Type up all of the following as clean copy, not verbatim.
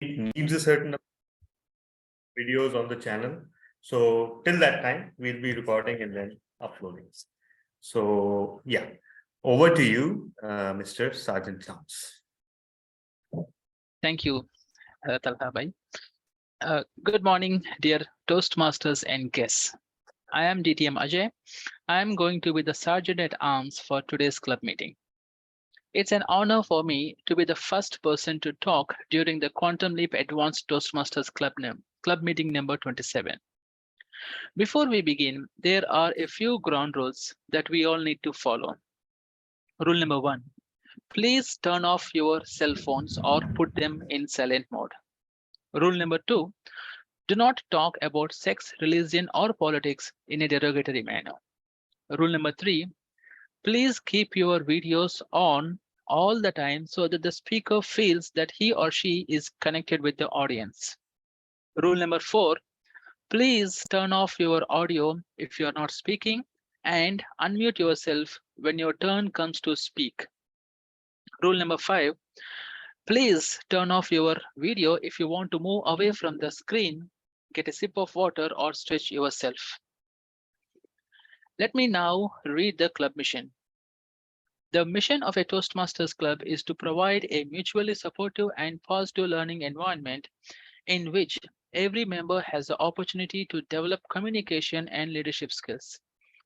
needs a certain videos on the channel. So till that time, we'll be recording and then uploading. So yeah, over to you, Mr. Sergeant Jones. Thank you, Talha bhai. Good morning, dear Toastmasters and guests. I am DTM Ajay. I am going to be the Sergeant at Arms for today's club meeting. It's an honor for me to be the first person to talk during the Quantum Leap Advanced Toastmasters Club meeting number 27. Before we begin, there are a few ground rules that we all need to follow. Rule number 1. Please turn off your cell phones or put them in silent mode. Rule number 2. Do not talk about sex, religion, or politics in a derogatory manner. Rule number 3. Please keep your videos on all the time so that the speaker feels that he or she is connected with the audience. Rule number 4. Please turn off your audio if you are not speaking and unmute yourself when your turn comes to speak. Rule number 5. Please turn off your video if you want to move away from the screen, get a sip of water, or stretch yourself. Let me now read the club mission. The mission of a Toastmasters club is to provide a mutually supportive and positive learning environment in which every member has the opportunity to develop communication and leadership skills,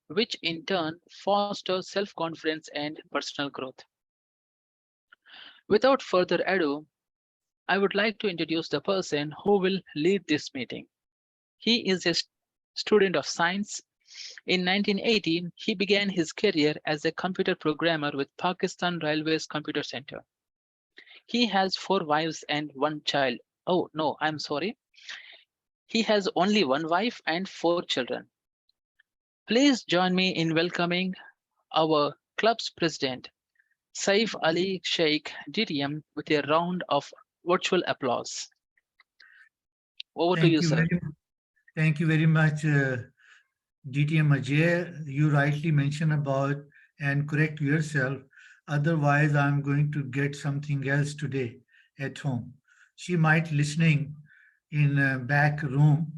which in turn foster self-confidence and personal growth. Without further ado, I would like to introduce the person who will lead this meeting. He is a student of science. In 1980, he began his career as a computer programmer with Pakistan Railways Computer Center. He has 4 wives and 1 child. Oh, no, I'm sorry. He has only 1 wife and 4 children. Please join me in welcoming our club's president, Saif Ali Sheikh DTM, with a round of virtual applause. Over to you, sir. Thank you very much, DTM Ajay. You rightly mentioned about and correct yourself. Otherwise, I'm going to get something else today at home. She might listening in a back room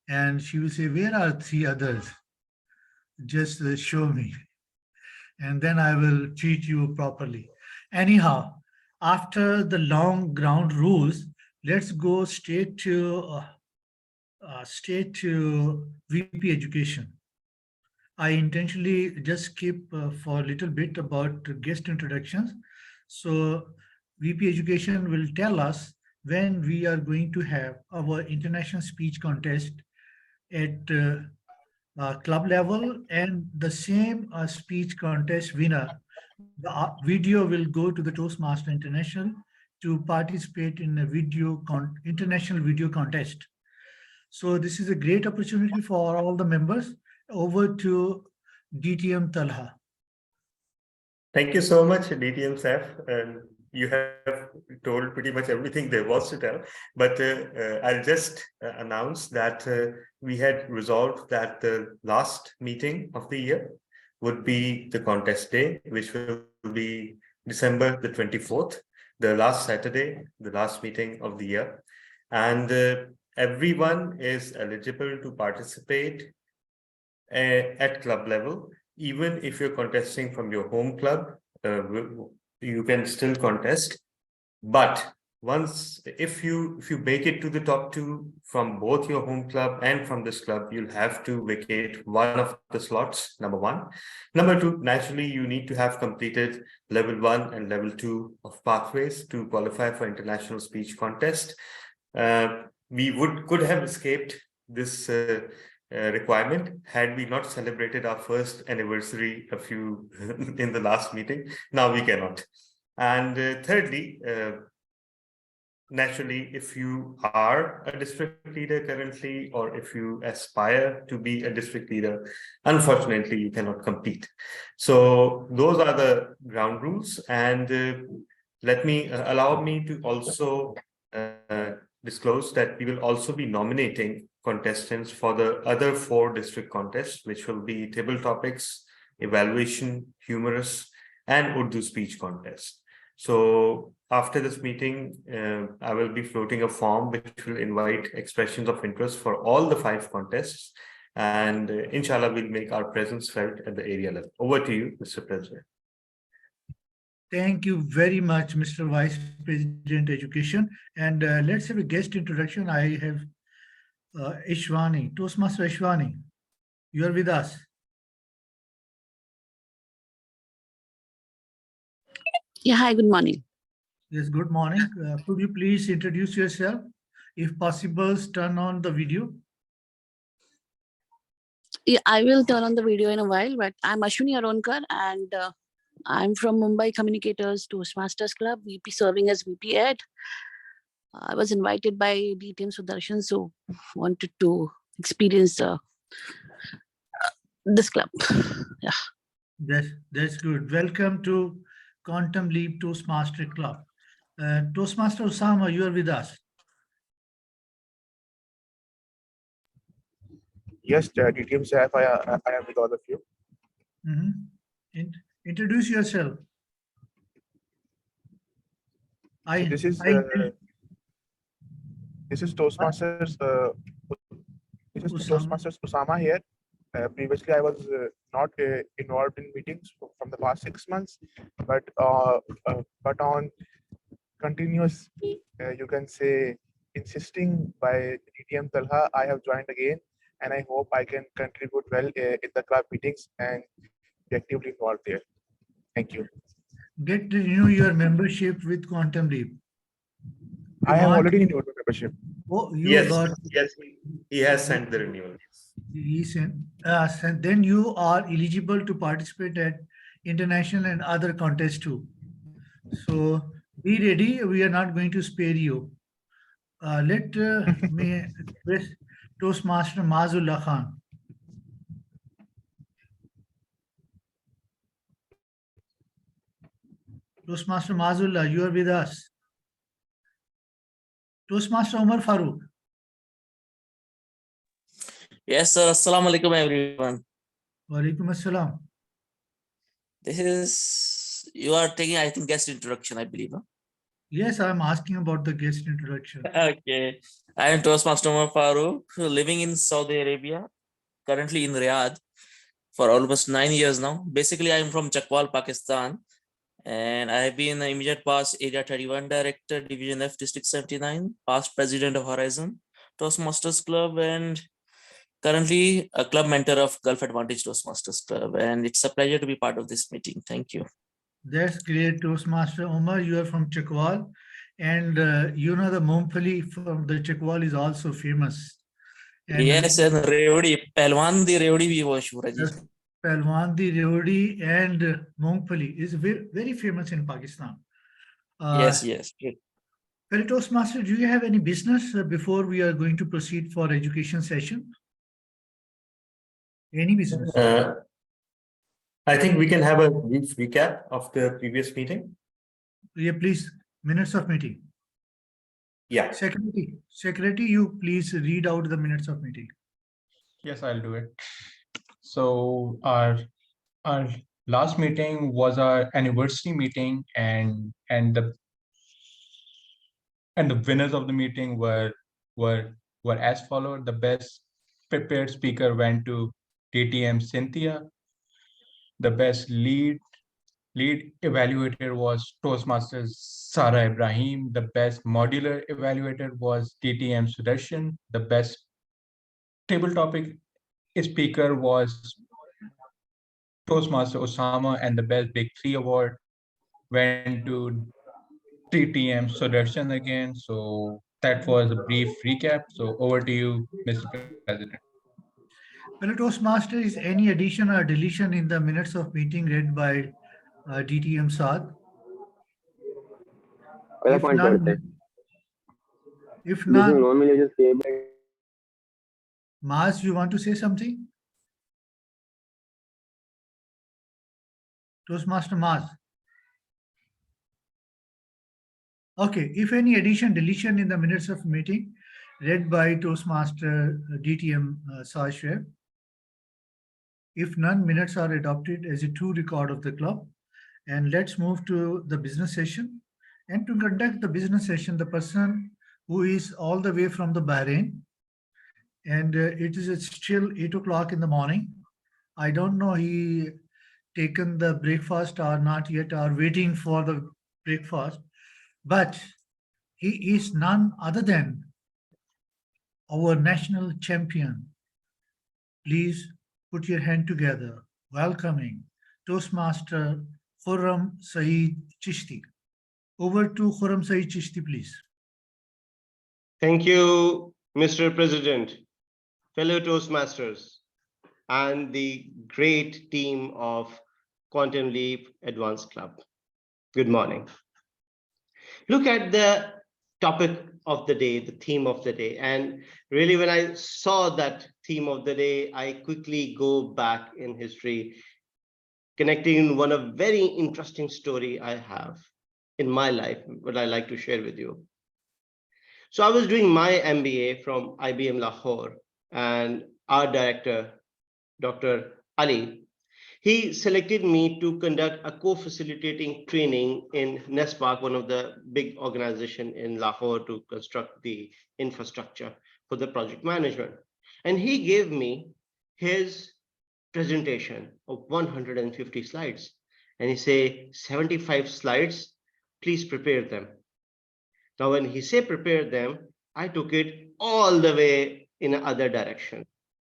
and she will say, where are 3 others? Just show me. And then I will treat you properly. Anyhow, after the long ground rules, let's go straight to VP education. I intentionally just skip for a little bit about guest introductions. So VP education will tell us when we are going to have our international speech contest at club level, and the same speech contest winner, the video will go to the Toastmaster International to participate in a international video contest. So this is a great opportunity for all the members. Over to DTM Talha. Thank you so much, DTM Saif. And you have told pretty much everything there was to tell. But I'll just announce that we had resolved that the last meeting of the year would be the contest day, which will be December the 24th, the last Saturday, the last meeting of the year. And everyone is eligible to participate at club level. Even if you're contesting from your home club, you can still contest. But once, if you make it to the top 2 from both your home club and from this club, you'll have to vacate one of the slots, number 1. Number 2, naturally, you need to have completed level 1 and level 2 of pathways to qualify for international speech contest. We could have escaped this requirement had we not celebrated our first anniversary in the last meeting. Now we cannot. And thirdly, naturally, if you are a district leader currently, or if you aspire to be a district leader, unfortunately, you cannot compete. So those are the ground rules. And allow me to also disclose that we will also be nominating contestants for the other 4 district contests, which will be table topics, evaluation, humorous, and Urdu speech contest. So after this meeting, I will be floating a form which will invite expressions of interest for all the 5 contests. And inshallah, we'll make our presence felt at the area level. Over to you, Mr. President. Thank you very much, Mr. Vice President Education. And let's have a guest introduction. I have Ishwani, Toastmaster Ishwani. You are with us. Yeah, hi, good morning. Yes, good morning. Could you please introduce yourself? If possible, turn on the video. Yeah, I will turn on the video in a while, but I'm Ashwini Aronkar and I'm from Mumbai Communicators Toastmasters Club, VP serving as VP Ed. I was invited by DTM Sudarshan, so wanted to experience this club. Yeah. That's good. Welcome to Quantum Leap Toastmaster Club. Toastmaster Osama, you are with us. Yes, DTM staff, I am with all of you. Introduce yourself. This is Toastmasters. This is Toastmasters Osama here. Previously, I was not involved in meetings from the past 6 months, but on continuous, you can say, insisting by DTM Talha, I have joined again, and I hope I can contribute well in the club meetings and be actively involved there. Thank you. Get to renew your membership with Quantum Leap. I have already renewed my membership. Oh, you Yes, got. yes, he has sent the renewal. He sent. Then you are eligible to participate at international and other contests too. So be ready. We are not going to spare you. Let me request Toastmaster Mazullah Khan. Toastmaster Mazullah, you are with us. Toastmaster Umar Farooq. Yes, sir. Assalamu alaikum, everyone. Walaikum assalam. This is, you are taking, I think, guest introduction, I believe. Huh? Yes, I'm asking about the guest introduction. Okay. I am Toastmaster Umar Farooq, living in Saudi Arabia, currently in Riyadh for almost 9 years now. Basically, I am from Chakwal, Pakistan, and I have been the immediate past Area 31 Director, Division F, District 79, past President of Horizon Toastmasters Club, and currently a club mentor of Gulf Advantage Toastmasters Club. And it's a pleasure to be part of this meeting. Thank you. That's great, Toastmaster Umar. You are from Chakwal, and you know the Mumphali from the Chakwal is also famous. And yes, and Revdi, Pelwan di Revdi bhi mashhoor hai ji. Pelwan di Revdi and Mumphali is very famous in Pakistan. Yes, yes. Well, Toastmaster, do you have any business before we are going to proceed for education session? Any business? I think we can have a brief recap of the previous meeting. Yeah, please. Minutes of meeting. Yeah. Secretary, you please read out the minutes of meeting. Yes, I'll do it. So our last meeting was our anniversary meeting, and the winners of the meeting were as followed. The best prepared speaker went to TTM Cynthia. The best lead evaluator was Toastmasters Sara Ibrahim. The best modular evaluator was TTM Sudarshan. The best table topic speaker was Toastmaster Osama, and the best Big 3 award went to TTM Sudarshan again. So that was a brief recap. So over to you, Mr. President. Well, Toastmaster, is any addition or deletion in the minutes of meeting read by DTM Saad? If none, Maz, you want to say something? Toastmaster Maz. Okay, if any addition, deletion in the minutes of meeting read by Toastmaster DTM Saad. If none, minutes are adopted as a true record of the club. And let's move to the business session. And to conduct the business session, the person who is all the way from the Bahrain, and it is still 8 o'clock in the morning. I don't know he taken the breakfast or not yet, or waiting for the breakfast, but he is none other than our national champion. Please put your hand together, welcoming Toastmaster Khurram Saeed Chishti. Over to Khurram Saeed Chishti, please. Thank you, Mr. President, fellow Toastmasters, and the great team of Quantum Leap Advanced Club. Good morning. Look at the topic of the day, the theme of the day. And really, when I saw that theme of the day, I quickly go back in history, connecting one of very interesting story I have in my life, what I like to share with you. So I was doing my MBA from IBM Lahore, and our director, Dr. Ali, he selected me to conduct a co-facilitating training in NESPARK, one of the big organizations in Lahore, to construct the infrastructure for the project management. And he gave me his presentation of 150 slides. And he said, 75 slides, please prepare them. Now, when he said prepare them, I took it all the way in another direction.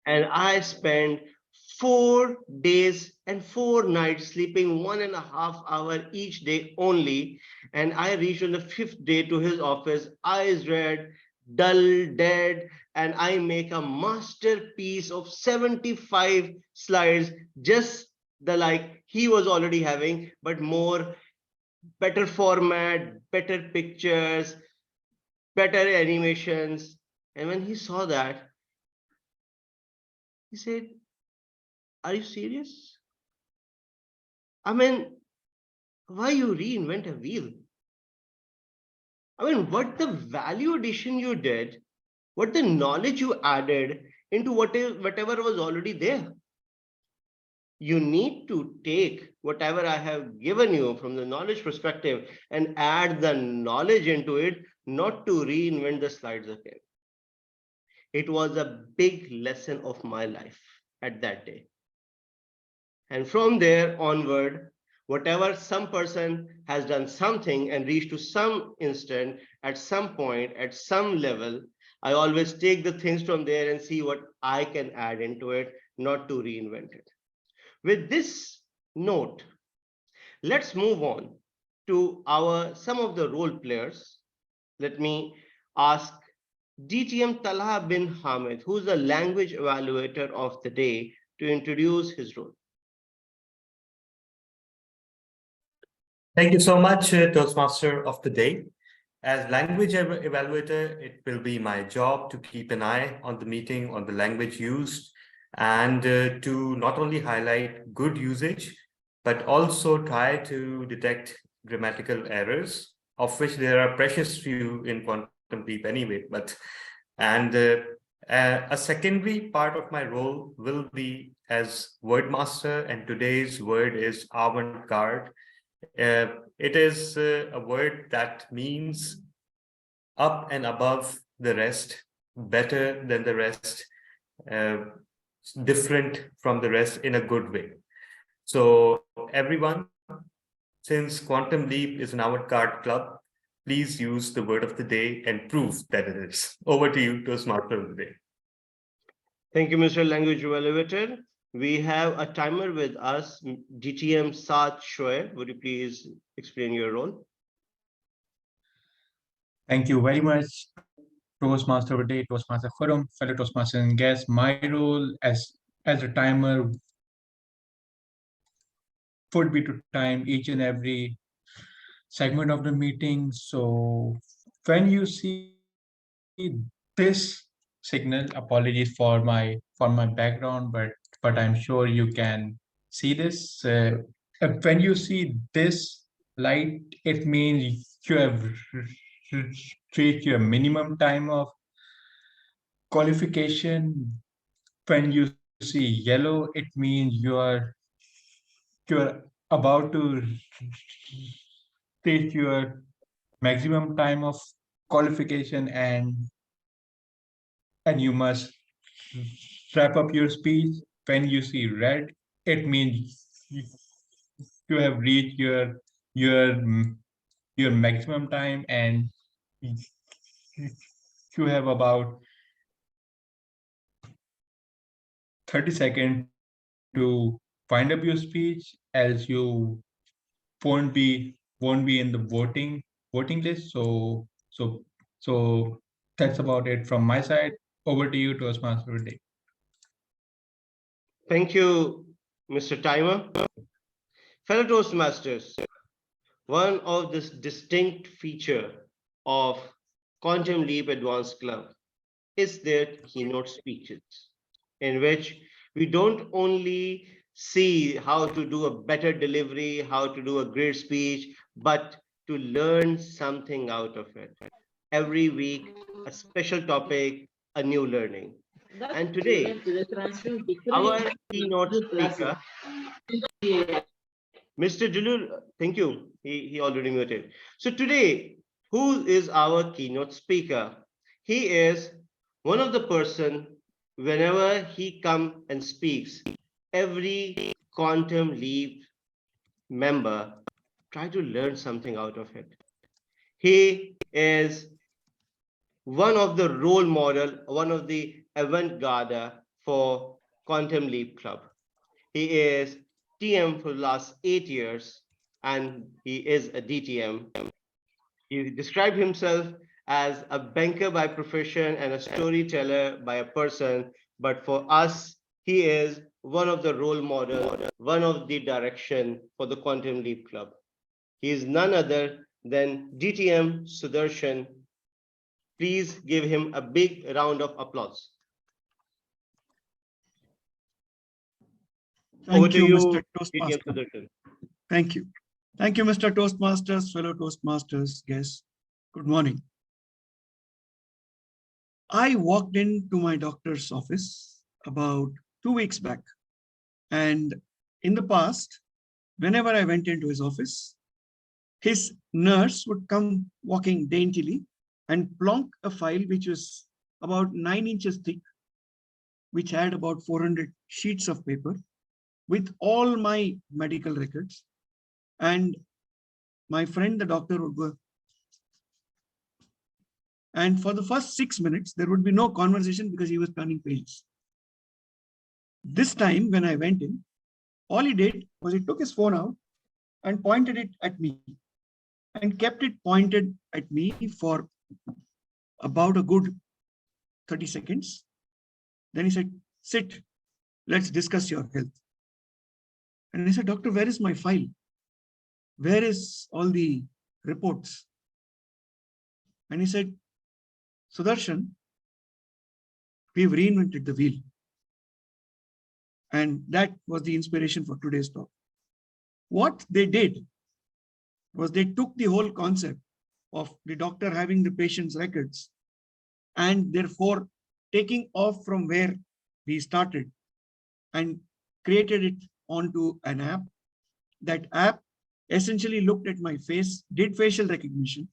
And I spent 4 days and 4 nights sleeping 1.5 hours each day only. And I reached on the 5th day to his office, eyes red, dull, dead, and I make a masterpiece of 75 slides, just the like he was already having, but more better format, better pictures, better animations. And when he saw that, he said, are you serious? I mean, why you reinvent a wheel? I mean, what the value addition you did, what the knowledge you added into whatever was already there. You need to take whatever I have given you from the knowledge perspective and add the knowledge into it, not to reinvent the slides again. It was a big lesson of my life at that day. And from there onward, whatever some person has done something and reached to some instant, at some point, at some level, I always take the things from there and see what I can add into it, not to reinvent it. With this note, let's move on to some of the role players. Let me ask DTM Talha bin Hamid, who's the language evaluator of the day, to introduce his role. Thank you so much, Toastmaster of the day. As language evaluator, it will be my job to keep an eye on the meeting, on the language used, and to not only highlight good usage, but also try to detect grammatical errors, of which there are precious few in Quantum Leap anyway. A secondary part of my role will be as word master, and today's word is avant-garde. It is a word that means up and above the rest, better than the rest, different from the rest in a good way. So everyone, since Quantum Leap is an avant-garde club, please use the word of the day and prove that it is. Over to you, Toastmaster of the day. Thank you, Mr. Language Evaluator. We have a timer with us, DTM Saad Shoaib. Would you please explain your role? Thank you very much, Toastmaster of the day, Toastmaster Forum, fellow Toastmasters and guests. My role as a timer would be to time each and every segment of the meeting. So when you see this signal, apologies for my background, but I'm sure you can see this. When you see this light, it means you have reached your minimum time of qualification. When you see yellow, it means you're about to reach your maximum time of qualification, and you must wrap up your speech. When you see red, it means you have reached your your maximum time, and you have about 30 seconds to wind up your speech, else you won't be in the voting list. So that's about it from my side. Over to you, Toastmaster Day. Thank you, Mr. Timer. Fellow Toastmasters, one of this distinct feature of Quantum Leap Advanced Club is their keynote speeches, in which we don't only see how to do a better delivery, how to do a great speech, but to learn something out of it. Every week, a special topic, a new learning. And today, our keynote speaker, Mr. Jalul, thank you. He already muted. So today, who is our keynote speaker? He is one of the person, whenever he come and speaks, every Quantum Leap member try to learn something out of it. He is one of the role model, one of the avant-garde for Quantum Leap Club. He is TM for the last 8 years, and he is a DTM. He described himself as a banker by profession and a storyteller by a person, but for us, he is one of the role models, one of the direction for the Quantum Leap Club. He is none other than DTM Sudarshan. Please give him a big round of applause. Over Thank to you, you, Mr. DTM Toastmaster. Sudarshan. Thank you. Thank you, Mr. Toastmasters, fellow Toastmasters, guests. Good morning. I walked into my doctor's office about 2 weeks back. And in the past, whenever I went into his office, his nurse would come walking daintily and plonk a file which was about 9 inches thick, which had about 400 sheets of paper with all my medical records. And my friend, the doctor, would go. And for the first 6 minutes, there would be no conversation because he was turning pages. This time, when I went in, all he did was he took his phone out and pointed it at me and kept it pointed at me for about a good 30 seconds. Then he said, sit, let's discuss your health. And he said, doctor, where is my file? Where is all the reports? And he said, Sudarshan, we've reinvented the wheel. And that was the inspiration for today's talk. What they did was they took the whole concept of the doctor having the patient's records and therefore taking off from where we started and created it onto an app. That app essentially looked at my face, did facial recognition,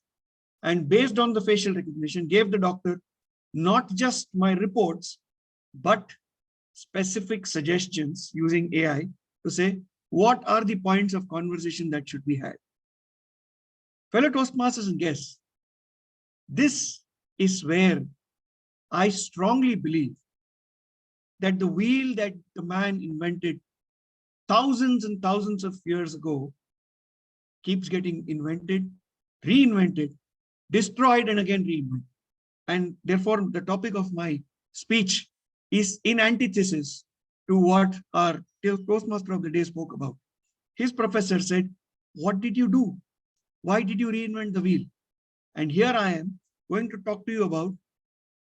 and based on the facial recognition, gave the doctor not just my reports, but specific suggestions using AI to say, what are the points of conversation that should be had? Fellow Toastmasters and guests, this is where I strongly believe that the wheel that the man invented thousands and thousands of years ago keeps getting invented, reinvented, destroyed, and again reinvented. And therefore, the topic of my speech is in antithesis to what our Toastmaster of the day spoke about. His professor said, what did you do? Why did you reinvent the wheel? And here I am going to talk to you about,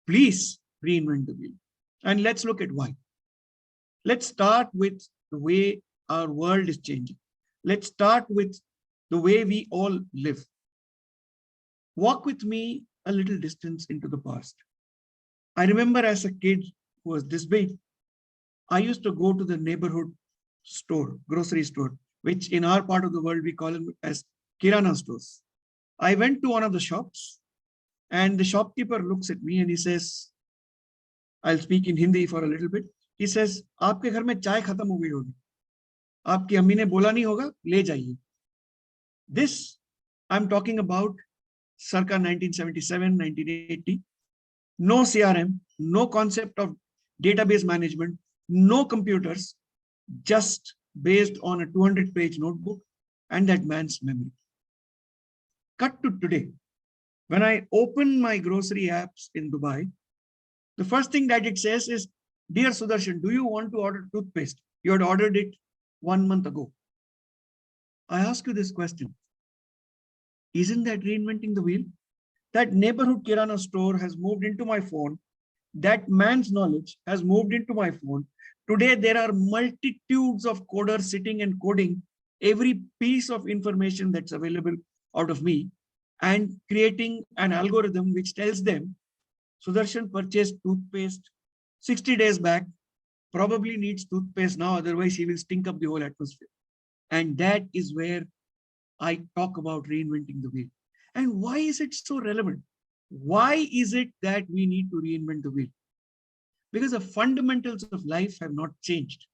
please reinvent the wheel. And let's look at why. Let's start with the way our world is changing. Let's start with the way we all live. Walk with me a little distance into the past. I remember as a kid who was this big, I used to go to the neighborhood store, grocery store, which in our part of the world we call them as Kirana stores. I went to one of the shops and the shopkeeper looks at me and he says, I'll speak in Hindi for a little bit. He says, आपके घर में चाय खत्म हो गई होगी, आपकी अम्मी ने बोला नहीं होगा, ले जाइए. This I'm talking about circa 1977, 1980. No CRM, no concept of database management, no computers, just based on a 200-page notebook and that man's memory. Cut to today. When I open my grocery apps in Dubai, the first thing that it says is, Dear Sudarshan, do you want to order toothpaste? You had ordered it 1 month ago. I ask you this question. Isn't that reinventing the wheel? That neighborhood Kirana store has moved into my phone. That man's knowledge has moved into my phone. Today, there are multitudes of coders sitting and coding every piece of information that's available out of me and creating an algorithm which tells them, Sudarshan purchased toothpaste 60 days back, probably needs toothpaste now, otherwise he will stink up the whole atmosphere. And that is where I talk about reinventing the wheel. And why is it so relevant? Why is it that we need to reinvent the wheel? Because the fundamentals of life have not changed.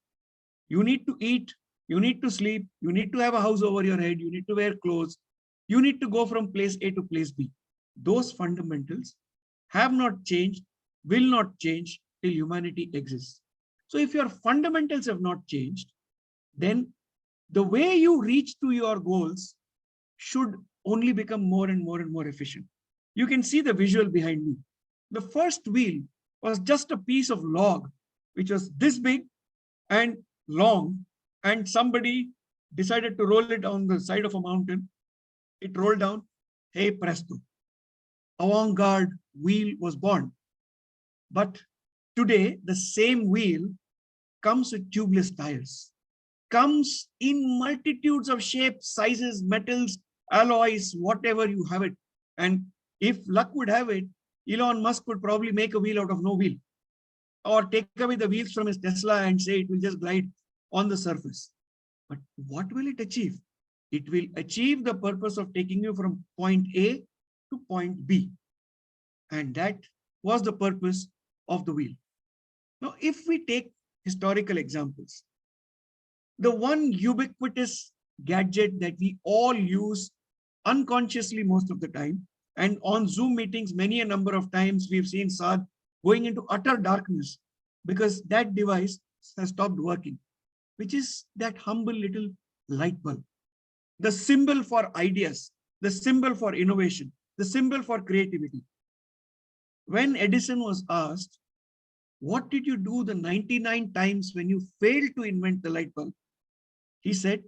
You need to eat, you need to sleep, you need to have a house over your head, you need to wear clothes, you need to go from place A to place B. Those fundamentals have not changed, will not change till humanity exists. So if your fundamentals have not changed, then the way you reach to your goals should only become more and more and more efficient. You can see the visual behind me. The first wheel was just a piece of log, which was this big and long, and somebody decided to roll it on the side of a mountain. It rolled down, hey presto. Avant-garde wheel was born. But today, the same wheel comes with tubeless tires, comes in multitudes of shapes, sizes, metals, alloys, whatever you have it. And if luck would have it, Elon Musk would probably make a wheel out of no wheel, or take away the wheels from his Tesla and say it will just glide on the surface. But what will it achieve? It will achieve the purpose of taking you from point A to point B. And that was the purpose of the wheel. Now, if we take historical examples, the one ubiquitous gadget that we all use unconsciously most of the time, and on Zoom meetings, many a number of times we've seen Saad going into utter darkness because that device has stopped working, which is that humble little light bulb, the symbol for ideas, the symbol for innovation, the symbol for creativity. When Edison was asked, what did you do the 99 times when you failed to invent the light bulb? He said,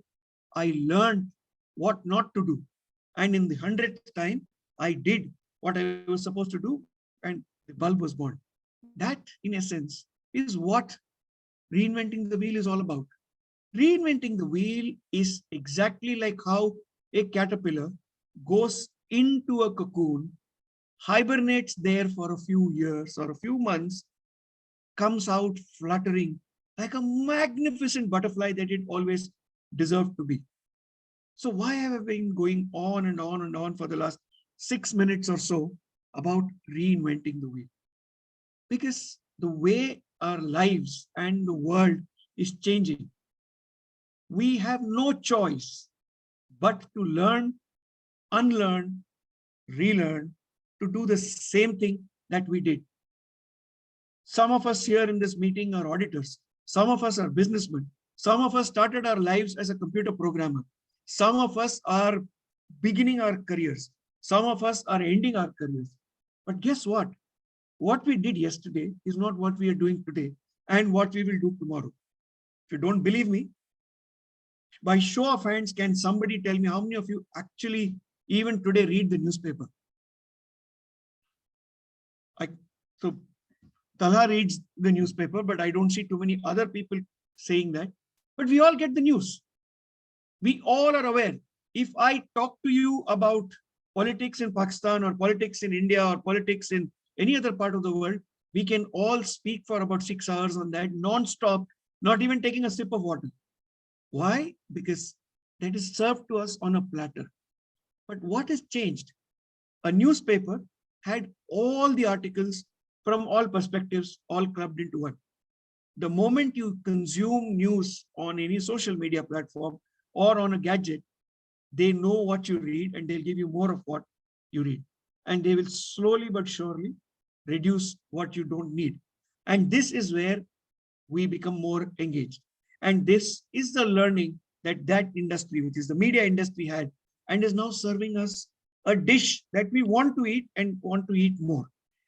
I learned what not to do. And in the 100th time, I did what I was supposed to do, and the bulb was born. That, in essence, is what reinventing the wheel is all about. Reinventing the wheel is exactly like how a caterpillar goes into a cocoon, hibernates there for a few years or a few months, comes out fluttering like a magnificent butterfly that it always deserved to be. So why have I been going on and on and on for the last 6 minutes or so about reinventing the wheel? Because the way our lives and the world is changing, we have no choice but to learn, unlearn, relearn, to do the same thing that we did. Some of us here in this meeting are auditors. Some of us are businessmen. Some of us started our lives as a computer programmer. Some of us are beginning our careers. Some of us are ending our careers. But guess what? What we did yesterday is not what we are doing today and what we will do tomorrow. If you don't believe me, by show of hands, can somebody tell me how many of you actually even today read the newspaper? So Talha reads the newspaper, but I don't see too many other people saying that. But we all get the news. We all are aware. If I talk to you about politics in Pakistan or politics in India or politics in any other part of the world, we can all speak for about 6 hours on that non-stop, not even taking a sip of water. Why? Because that is served to us on a platter. But what has changed? A newspaper had all the articles from all perspectives, all clubbed into one. The moment you consume news on any social media platform or on a gadget, they know what you read and they'll give you more of what you read. And they will slowly but surely reduce what you don't need. And this is where we become more engaged. And this is the learning that that industry, which is the media industry, had, and is now serving us a dish that we want to eat and want to eat more.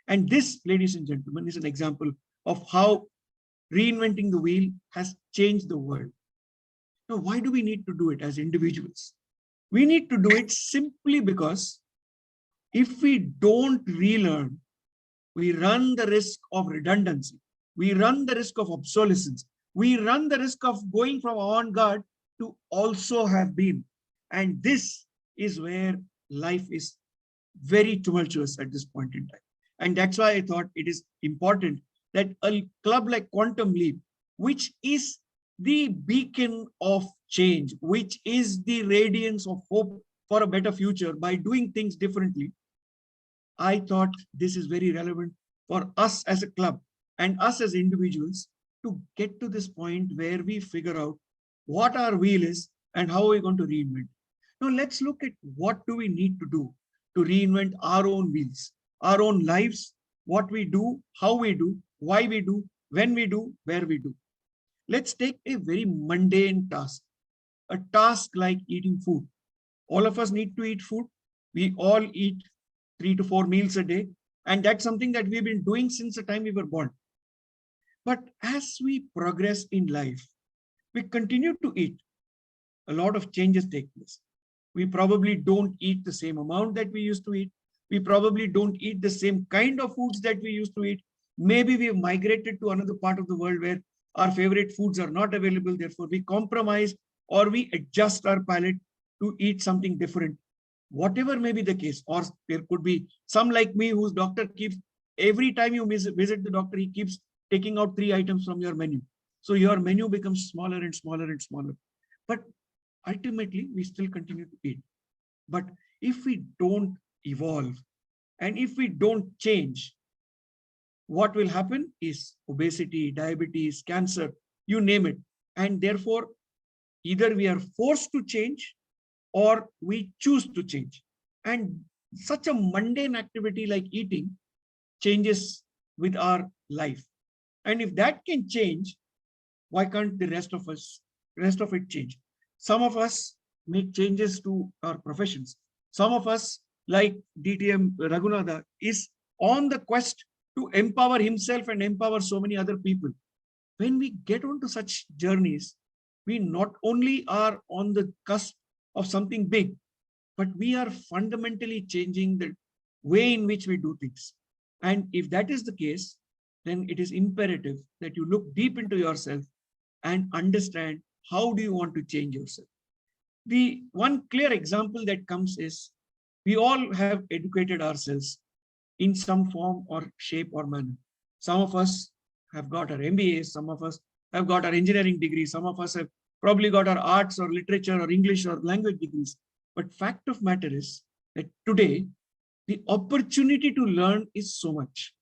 And this, ladies and gentlemen, is an example of how reinventing the wheel has changed the world. Now, why do we need to do it as individuals? We need to do it simply because if we don't relearn, we run the risk of redundancy. We run the risk of obsolescence. We run the risk of going from avant-garde to also have been. And this is where life is very tumultuous at this point in time. And that's why I thought it is important that a club like Quantum Leap, which is the beacon of change, which is the radiance of hope for a better future by doing things differently, I thought this is very relevant for us as a club and us as individuals to get to this point where we figure out what our wheel is and how we're going to reinvent. Now let's look at what do we need to do to reinvent our own wheels, our own lives, what we do, how we do, why we do, when we do, where we do. Let's take a very mundane task, a task like eating food. All of us need to eat food. We all eat 3 to 4 meals a day. And that's something that we've been doing since the time we were born. But as we progress in life, we continue to eat. A lot of changes take place. We probably don't eat the same amount that we used to eat. We probably don't eat the same kind of foods that we used to eat. Maybe we have migrated to another part of the world where our favorite foods are not available. Therefore, we compromise or we adjust our palate to eat something different. Whatever may be the case, or there could be some like me whose doctor keeps, every time you visit the doctor, he keeps taking out 3 items from your menu. So your menu becomes smaller and smaller and smaller. But ultimately, we still continue to eat. But if we don't evolve and if we don't change, what will happen is obesity, diabetes, cancer, you name it. And therefore, either we are forced to change or we choose to change. And such a mundane activity like eating changes with our life. And if that can change, why can't the rest of it change? Some of us make changes to our professions. Some of us, like DTM Raghunatha, is on the quest to empower himself and empower so many other people. When we get onto such journeys, we not only are on the cusp of something big, but we are fundamentally changing the way in which we do things. And if that is the case, then it is imperative that you look deep into yourself and understand how do you want to change yourself. The one clear example that comes is we all have educated ourselves in some form or shape or manner. Some of us have got our MBAs, some of us have got our engineering degrees, some of us have probably got our arts or literature or English or language degrees. But fact of matter is that today, the opportunity to learn is so much.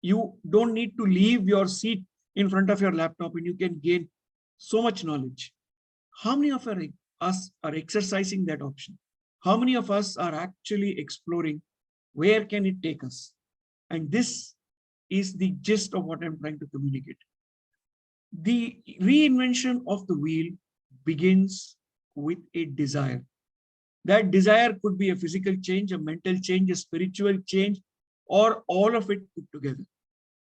You don't need to leave your seat in front of your laptop and you can gain so much knowledge. How many of us are exercising that option? How many of us are actually exploring where can it take us? And this is the gist of what I'm trying to communicate. The reinvention of the wheel begins with a desire. That desire could be a physical change, a mental change, a spiritual change, or all of it put together.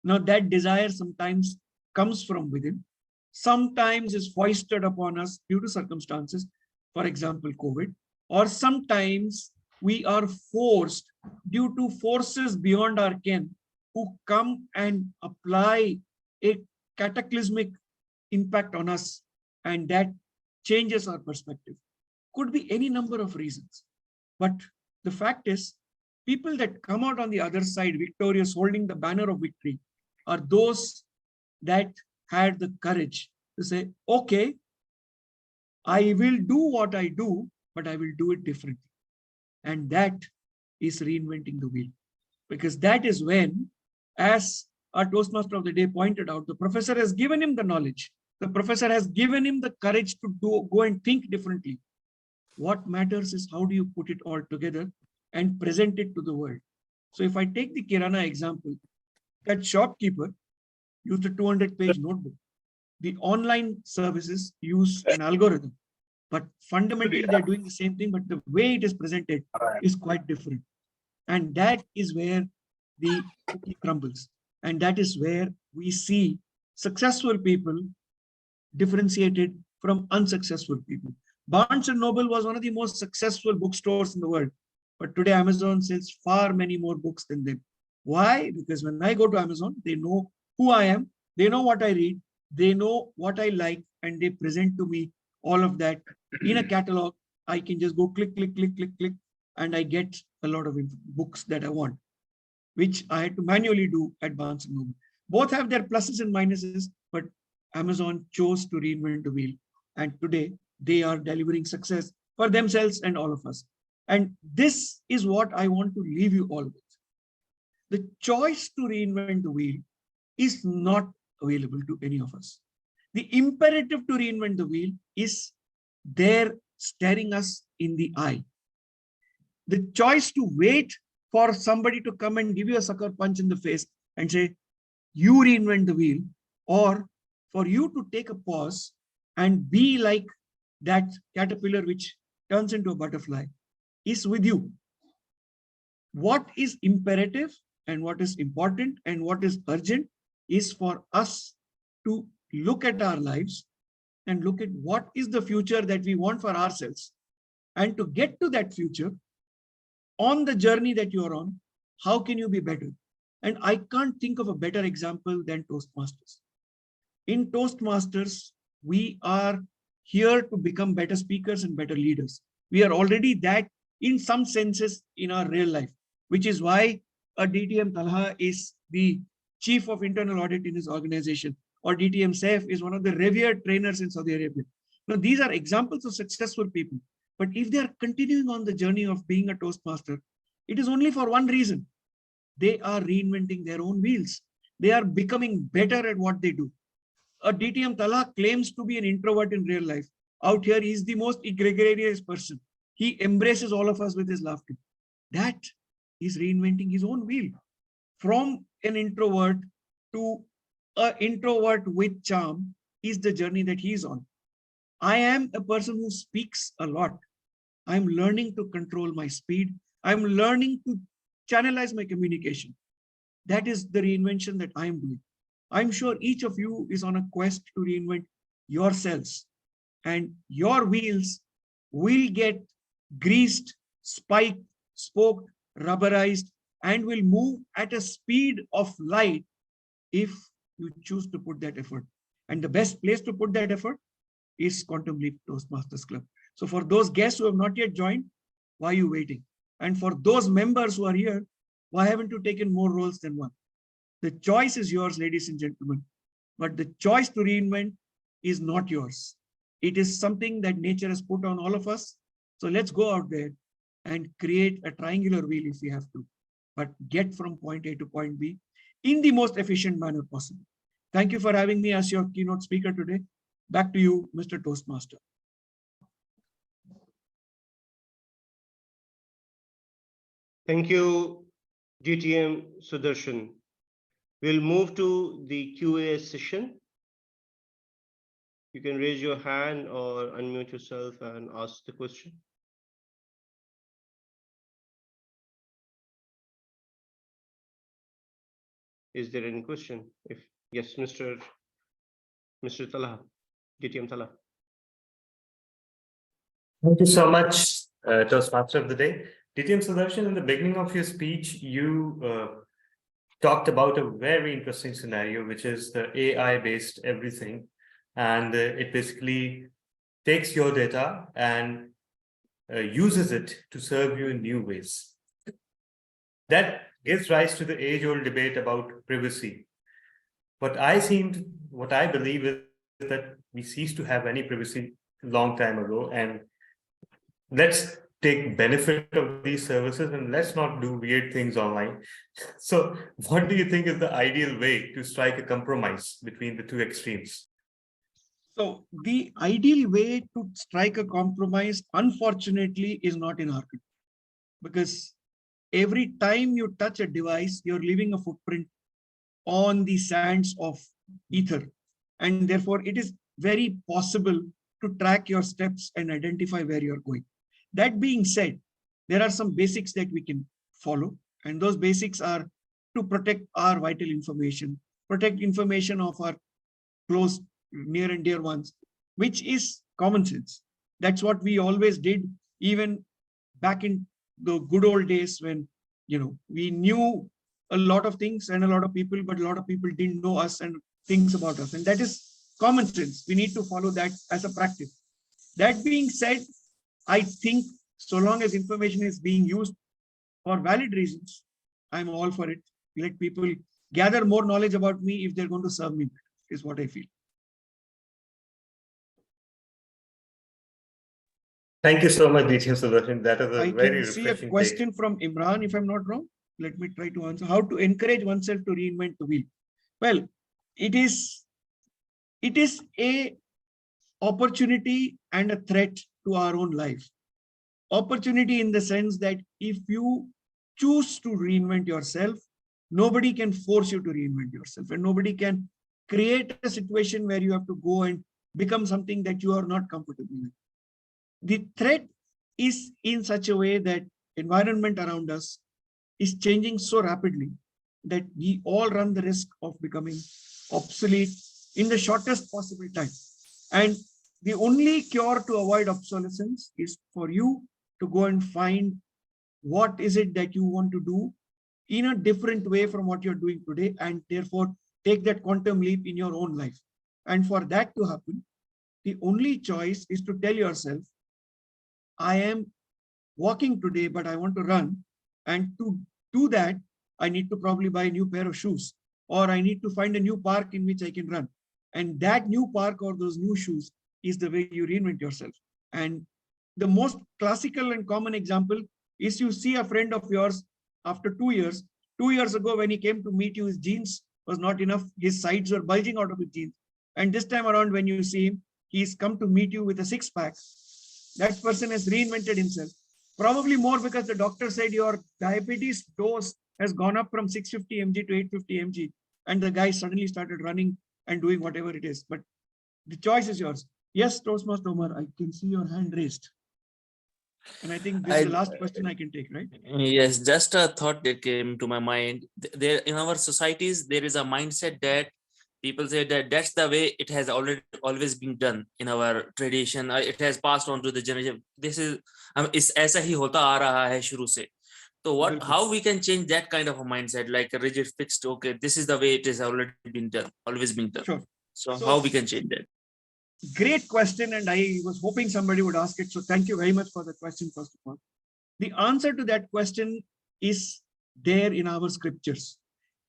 Now, that desire sometimes comes from within, sometimes is foisted upon us due to circumstances, for example, COVID, or sometimes we are forced due to forces beyond our ken who come and apply a cataclysmic impact on us, and that changes our perspective. Could be any number of reasons. But the fact is, people that come out on the other side victorious, holding the banner of victory, are those that had the courage to say, okay, I will do what I do, but I will do it differently. And that is reinventing the wheel. Because that is when, as our Toastmaster of the day pointed out, the professor has given him the knowledge. The professor has given him the courage to go and think differently. What matters is how do you put it all together and present it to the world. So if I take the Kirana example, that shopkeeper used a 200-page notebook. The online services use an algorithm, but fundamentally they're doing the same thing, but the way it is presented is quite different. And that is where the cookie crumbles. And that is where we see successful people differentiated from unsuccessful people. Barnes and Noble was one of the most successful bookstores in the world, but today Amazon sells far many more books than them. Why? Because when I go to Amazon, they know who I am, they know what I read, they know what I like, and they present to me all of that in a catalog. I can just go click, click, click, click, click, and I get a lot of books that I want, which I had to manually do at Barnes and Noble. Both have their pluses and minuses, but Amazon chose to reinvent the wheel. And today they are delivering success for themselves and all of us. And this is what I want to leave you all with. The choice to reinvent the wheel is not available to any of us. The imperative to reinvent the wheel is there staring us in the eye. The choice to wait for somebody to come and give you a sucker punch in the face and say, you reinvent the wheel, or for you to take a pause and be like that caterpillar which turns into a butterfly, is with you. What is imperative and what is important and what is urgent is for us to look at our lives and look at what is the future that we want for ourselves. And to get to that future, on the journey that you are on, how can you be better? And I can't think of a better example than Toastmasters. In Toastmasters, we are here to become better speakers and better leaders. We are already that in some senses in our real life, which is why a DTM Talha is the chief of internal audit in his organization, or DTM Saif is one of the revered trainers in Saudi Arabia. Now, these are examples of successful people. But if they are continuing on the journey of being a Toastmaster, it is only for one reason. They are reinventing their own wheels. They are becoming better at what they do. A DTM Talha claims to be an introvert in real life. Out here, he is the most gregarious person. He embraces all of us with his laughter. That is reinventing his own wheel. From an introvert to an introvert with charm is the journey that he is on. I am a person who speaks a lot. I'm learning to control my speed. I'm learning to channelize my communication. That is the reinvention that I'm doing. I'm sure each of you is on a quest to reinvent yourselves, and your wheels will get greased, spiked, spoked, rubberized, and will move at a speed of light if you choose to put that effort. And the best place to put that effort is Quantum Leap Toastmasters Club. So for those guests who have not yet joined, why are you waiting? And for those members who are here, why haven't you taken more roles than one? The choice is yours, ladies and gentlemen, but the choice to reinvent is not yours. It is something that nature has put on all of us. So let's go out there and create a triangular wheel if we have to, but get from point A to point B in the most efficient manner possible. Thank you for having me as your keynote speaker today. Back to you, Mr. Toastmaster. Thank you, DTM Sudarshan. We'll move to the Q&A session. You can raise your hand or unmute yourself and ask the question. Is there any question? If yes, Mr. Talha, DTM Talha. Thank you so much, Toastmaster of the Day. DTM Sudarshan, in the beginning of your speech, you talked about a very interesting scenario, which is the AI-based everything. And it basically takes your data and uses it to serve you in new ways. That gives rise to the age-old debate about privacy. What I believe is that we cease to have any privacy long time ago, and let's take benefit of these services and let's not do weird things online. So what do you think is the ideal way to strike a compromise between the two extremes? So the ideal way to strike a compromise, unfortunately, is not in our country, because every time you touch a device, you're leaving a footprint on the sands of ether. And therefore, it is very possible to track your steps and identify where you're going. That being said, there are some basics that we can follow. And those basics are to protect our vital information, protect information of our close, near and dear ones, which is common sense. That's what we always did, even back in the good old days when, we knew a lot of things and a lot of people, but a lot of people didn't know us and things about us. And that is common sense. We need to follow that as a practice. That being said, I think so long as information is being used for valid reasons, I'm all for it. Let people gather more knowledge about me if they're going to serve me, is what I feel. Thank you so much, DTM Sudarshan. That is a I very can see a refreshing question from Imran, if I'm not wrong. Let me try to answer. How to encourage oneself to reinvent the wheel? Well, it is a opportunity and a threat to our own life. Opportunity in the sense that if you choose to reinvent yourself, nobody can force you to reinvent yourself, and nobody can create a situation where you have to go and become something that you are not comfortable with. The threat is in such a way that environment around us is changing so rapidly that we all run the risk of becoming obsolete in the shortest possible time. And the only cure to avoid obsolescence is for you to go and find what is it that you want to do in a different way from what you're doing today, and therefore take that quantum leap in your own life. And for that to happen, the only choice is to tell yourself, I am walking today, but I want to run. And to do that, I need to probably buy a new pair of shoes, or I need to find a new park in which I can run. And that new park or those new shoes is the way you reinvent yourself. And the most classical and common example is you see a friend of yours after 2 years. 2 years ago, when he came to meet you, his jeans was not enough. His sides were bulging out of his jeans. And this time around, when you see him, he's come to meet you with a six-pack. That person has reinvented himself. Probably more because the doctor said your diabetes dose has gone up from 650 mg to 850 mg. And the guy suddenly started running and doing whatever it is. But the choice is yours. Yes, Toastmaster Omar, I can see your hand raised. And I think this is the last question I can take, right? Yes, just a thought that came to my mind. There in our societies, there is a mindset that people say that that's the way it has always been done in our tradition. It has passed on to the generation. This is ऐसा ही होता आ रहा है शुरू से. So how we can change that kind of a mindset, like a rigid fixed, okay, this is the way it has already been done, always been done. Sure. So how we can change that? Great question, and I was hoping somebody would ask it. So thank you very much for the question, first of all. The answer to that question is there in our scriptures.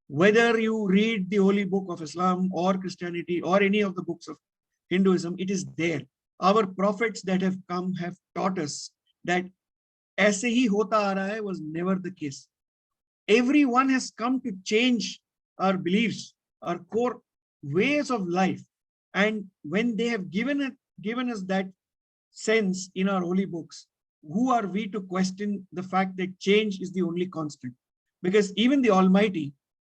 Whether you read the holy book of Islam or Christianity or any of the books of Hinduism, it is there. Our prophets that have come have taught us that aise hi hota aa raha hai was never the case. Everyone has come to change our beliefs, our core ways of life. And when they have given us that sense in our holy books, who are we to question the fact that change is the only constant? Because even the Almighty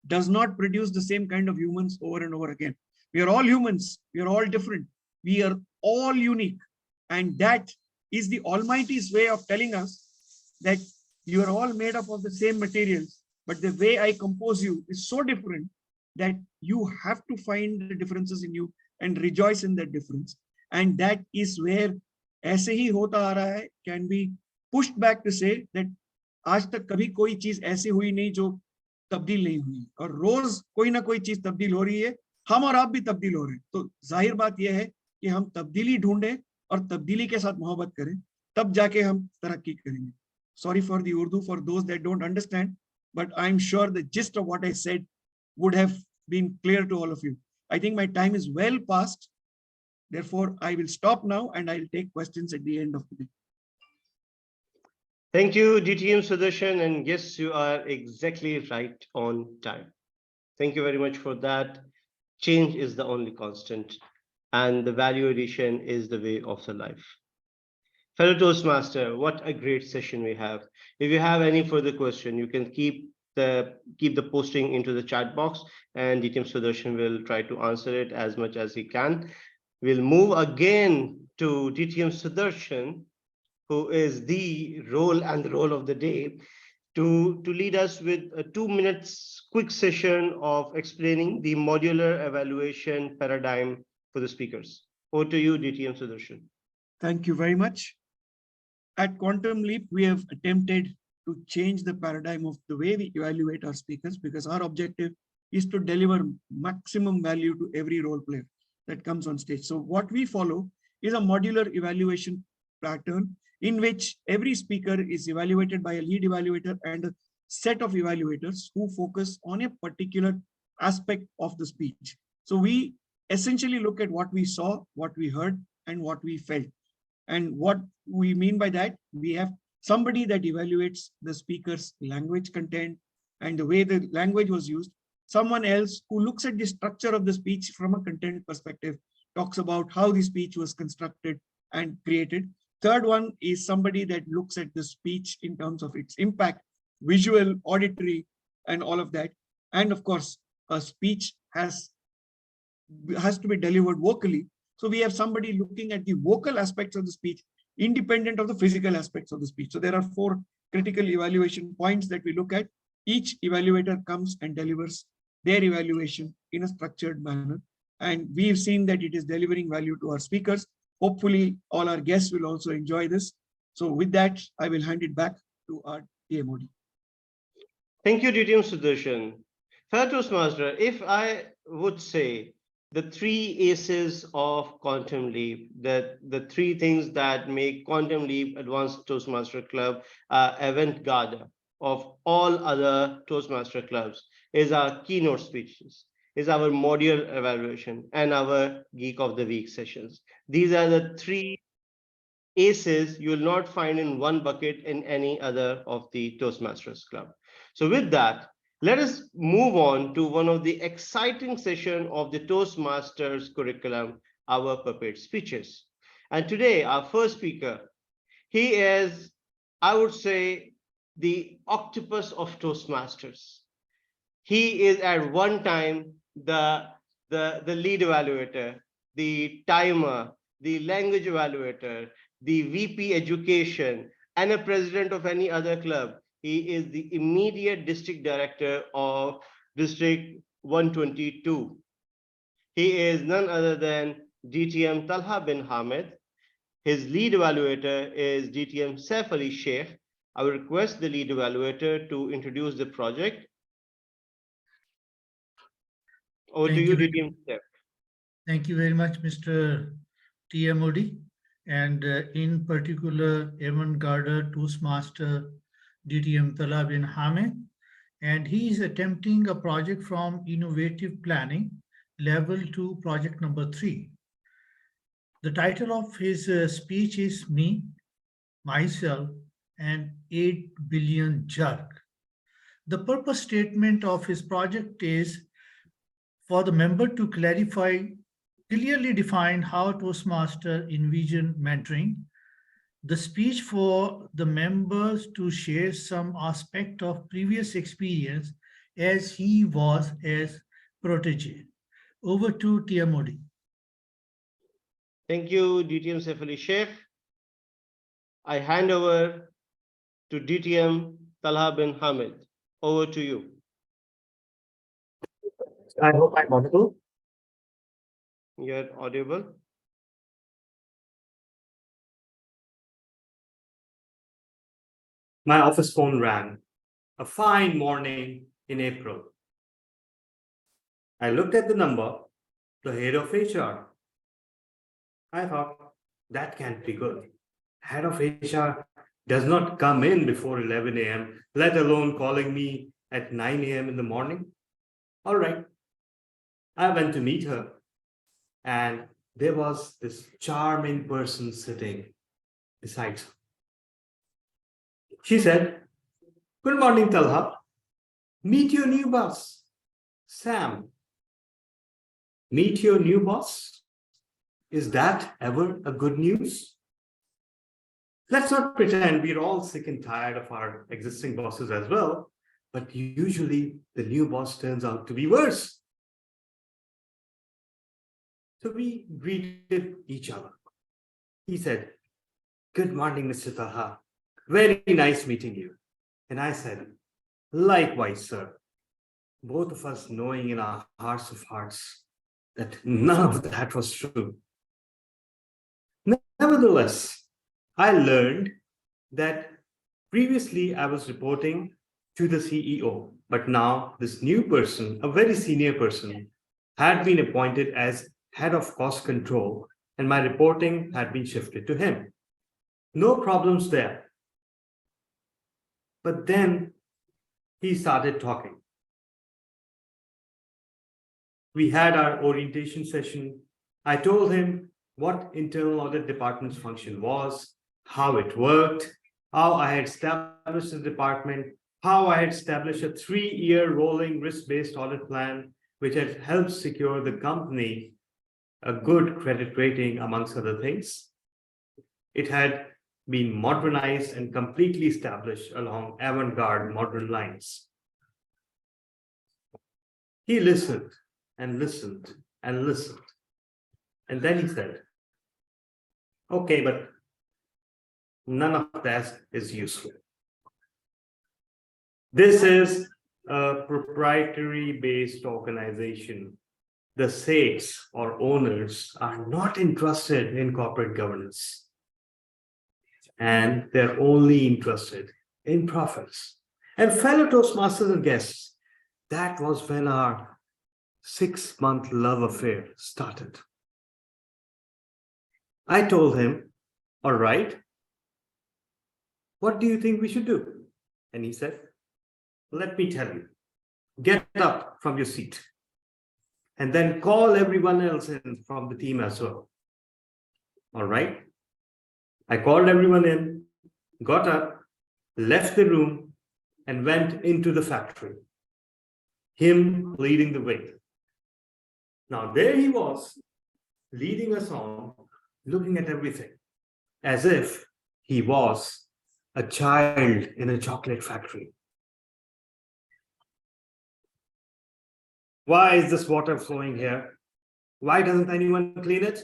does not produce the same kind of humans over and over again. We are all humans. We are all different. We are all unique. And that is the Almighty's way of telling us that you are all made up of the same materials, but the way I compose you is so different that you have to find the differences in you and rejoice in that difference. And that is where aise hi hota aa raha hai can be pushed back to say that आज तक कभी कोई चीज ऐसी हुई नहीं जो तब्दील नहीं हुई, और रोज कोई ना कोई चीज तब्दील हो रही है. हम और आप भी तब्दील हो रहे हैं. तो जाहिर बात यह है कि हम तब्दीली ढूंढें और तब्दीली के साथ मोहब्बत करें, तब जाके हम तरक्की करेंगे. Sorry for the Urdu for those that don't understand, but I'm sure the gist of what I said would have been clear to all of you. I think my time is well past. Therefore, I will stop now and I'll take questions at the end of the day. Thank you, DTM Sudarshan, and yes, you are exactly right on time. Thank you very much for that. Change is the only constant, and the value addition is the way of the life. Fellow Toastmaster, what a great session we have. If you have any further question, you can keep the posting into the chat box, and DTM Sudarshan will try to answer it as much as he can. We'll move again to DTM Sudarshan, who is the role of the day, to lead us with a 2 minutes quick session of explaining the modular evaluation paradigm for the speakers. Over to you, DTM Sudarshan. Thank you very much. At Quantum Leap, we have attempted to change the paradigm of the way we evaluate our speakers, because our objective is to deliver maximum value to every role player that comes on stage. So what we follow is a modular evaluation pattern in which every speaker is evaluated by a lead evaluator and a set of evaluators who focus on a particular aspect of the speech. So we essentially look at what we saw, what we heard, and what we felt. And what we mean by that, we have somebody that evaluates the speaker's language content and the way the language was used. Someone else who looks at the structure of the speech from a content perspective, talks about how the speech was constructed and created. Third one is somebody that looks at the speech in terms of its impact, visual, auditory, and all of that. And of course, a speech has to be delivered vocally. So we have somebody looking at the vocal aspects of the speech, independent of the physical aspects of the speech. So there are 4 critical evaluation points that we look at. Each evaluator comes and delivers their evaluation in a structured manner. And we've seen that it is delivering value to our speakers. Hopefully, all our guests will also enjoy this. So with that, I will hand it back to our TMOD. Thank you, DTM Sudarshan. Fellow Toastmaster, if I would say the 3 aces of Quantum Leap, the 3 things that make Quantum Leap Advanced Toastmaster Club avant-garde of all other Toastmaster clubs, is our keynote speeches, is our modular evaluation, and our Geek of the Week sessions. These are the 3 aces you will not find in one bucket in any other of the Toastmasters Club. So with that, let us move on to one of the exciting sessions of the Toastmasters curriculum, our prepared speeches. And today, our first speaker, he is, I would say, the octopus of Toastmasters. He is at one time the lead evaluator, the timer, the language evaluator, the VP education, and a president of any other club. He is the immediate district director of District 122. He is none other than DTM Talha bin Hamid. His lead evaluator is DTM Saif Ali Sheikh. I will request the lead evaluator to introduce the project. Over to you, DTM Saif. Thank you very much, Mr. TMOD, and in particular, avant-garde Toastmaster DTM Talha bin Hamid, and he is attempting a project from innovative planning level to project number 3. The title of his speech is Me, Myself, and 8 Billion Jerk. The purpose statement of his project is for the member to clearly define how Toastmaster envision mentoring, the speech for the members to share some aspect of previous experience as he was as protege. Over to TMOD. Thank you, DTM Saif Ali Sheikh. I hand over to DTM Talha bin Hamid. Over to you. I hope I'm audible. You're audible. My office phone rang. A fine morning in April. I looked at the number, the head of HR. I thought, that can't be good. Head of HR does not come in before 11 a.m., let alone calling me at 9 a.m. in the morning. All right. I went to meet her, and there was this charming person sitting beside her. She said, "Good morning, Talha. Meet your new boss, Sam." Meet your new boss? Is that ever a good news? Let's not pretend we're all sick and tired of our existing bosses as well, but usually the new boss turns out to be worse. So we greeted each other. He said, "Good morning, Mr. Taha. Very nice meeting you." And I said, "Likewise, sir." Both of us knowing in our hearts of hearts that none of that was true. Nevertheless, I learned that previously I was reporting to the CEO, but now this new person, a very senior person, had been appointed as head of cost control, and my reporting had been shifted to him. No problems there. But then he started talking. We had our orientation session. I told him what internal audit department's function was, how it worked, how I had established the department, how I had established a 3-year rolling risk-based audit plan, which had helped secure the company a good credit rating, amongst other things. It had been modernized and completely established along avant-garde modern lines. He listened and listened and listened. And then he said, "Okay, but none of that is useful. This is a proprietary-based organization. The SAIDs or owners are not interested in corporate governance. And they're only interested in profits." And fellow Toastmasters and guests, that was when our 6-month love affair started. I told him, "All right, what do you think we should do?" And he said, "Let me tell you, get up from your seat and then call everyone else in from the team as well." All right. I called everyone in, got up, left the room, and went into the factory, him leading the way. Now there he was, leading us on, looking at everything, as if he was a child in a chocolate factory. "Why is this water flowing here? Why doesn't anyone clean it?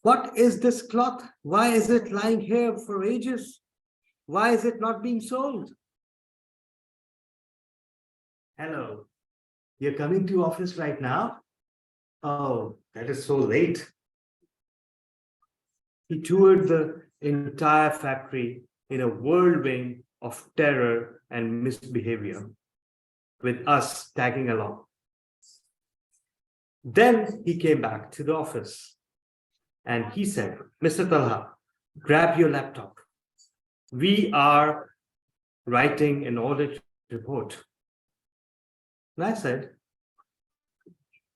What is this cloth? Why is it lying here for ages? Why is it not being sold? Hello, you're coming to office right now? Oh, that is so late." He toured the entire factory in a whirlwind of terror and misbehavior, with us tagging along. Then he came back to the office and he said, "Mr. Talha, grab your laptop. We are writing an audit report." And I said,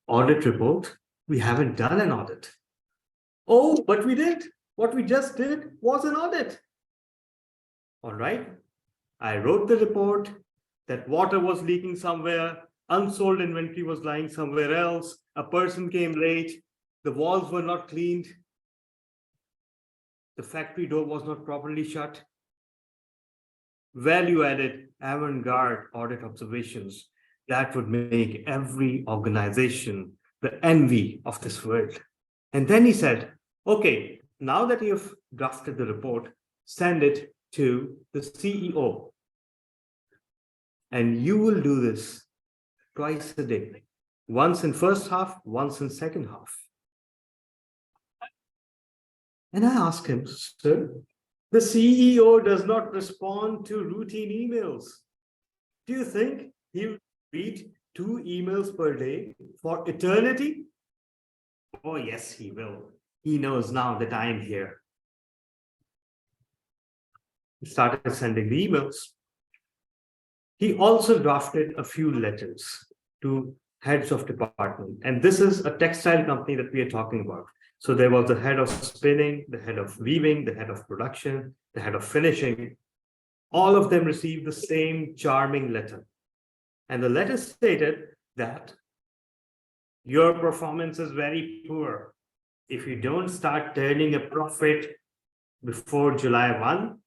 "Audit report? We haven't done an audit." "Oh, but we did. What we just did was an audit." All right. I wrote the report that water was leaking somewhere, unsold inventory was lying somewhere else, a person came late, the walls were not cleaned, the factory door was not properly shut. Value-added, avant-garde audit observations that would make every organization the envy of this world. And then he said, "Okay, now that you've drafted the report, send it to the CEO. And you will do this twice a day, once in first half, once in second half." And I asked him, "Sir, the CEO does not respond to routine emails. Do you think he'll read 2 emails per day for eternity?" "Oh, yes, he will. He knows now that I am here." He started sending the emails. He also drafted a few letters to heads of department. And this is a textile company that we are talking about. So there was the head of spinning, the head of weaving, the head of production, the head of finishing. All of them received the same charming letter. And the letter stated that your performance is very poor. If you don't start turning a profit before July 1,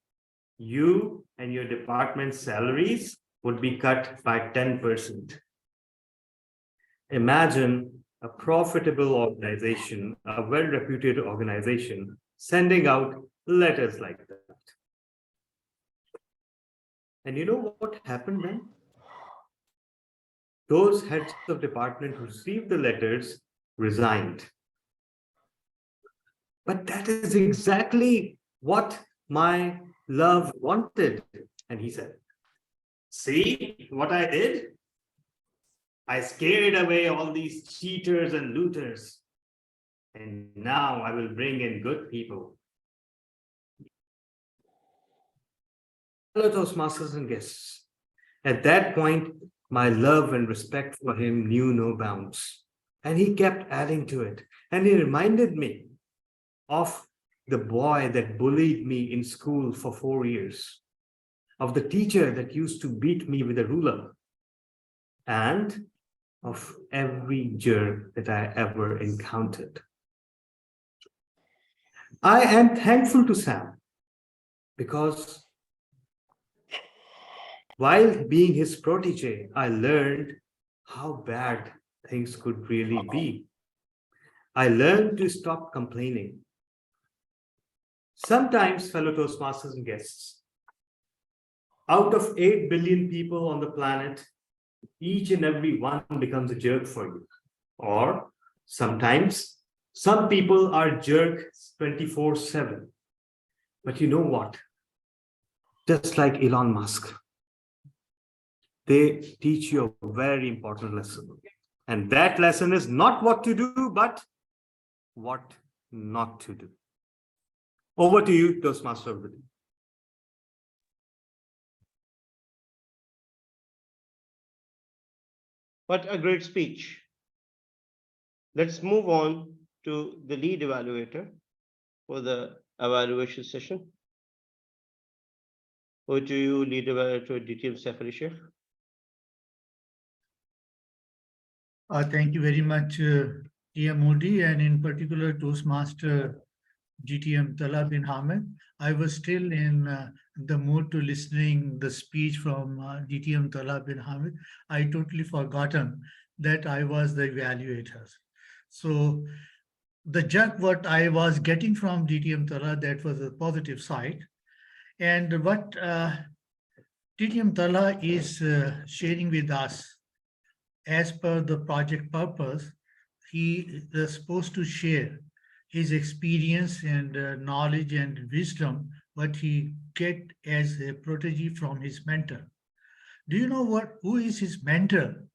you and your department's salaries would be cut by 10%. Imagine a profitable organization, a well-reputed organization, sending out letters like that. And you know what happened then? Those heads of department who received the letters resigned. But that is exactly what my love wanted. And he said, see what I did? I scared away all these cheaters and looters. And now I will bring in good people. Hello, Toastmasters and guests. At that point, my love and respect for him knew no bounds. And he kept adding to it. And he reminded me of the boy that bullied me in school for 4 years, of the teacher that used to beat me with a ruler, and of every jerk that I ever encountered. I am thankful to Sam because while being his protege, I learned how bad things could really be. I learned to stop complaining. Sometimes, fellow Toastmasters and guests, out of 8 billion people on the planet, each and every one becomes a jerk for you. Or sometimes, some people are jerks 24/7. But you know what? Just like Elon Musk, they teach you a very important lesson. And that lesson is not what to do, but what not to do. Over to you, Toastmaster. What a great speech. Let's move on to the lead evaluator for the evaluation session. Over to you, lead evaluator DTM Saif Ali Sheikh. Thank you very much, TM Modi, and in particular Toastmaster DTM Talha bin Hamid. I was still in the mood to listening the speech from DTM Talha bin Hamid. I totally forgotten that I was the evaluator. So the jerk what I was getting from DTM Talha, that was a positive side. And what DTM Talha is sharing with us, as per the project purpose, he is supposed to share his experience and knowledge and wisdom, what he get as a protege from his mentor. Do you know who is his mentor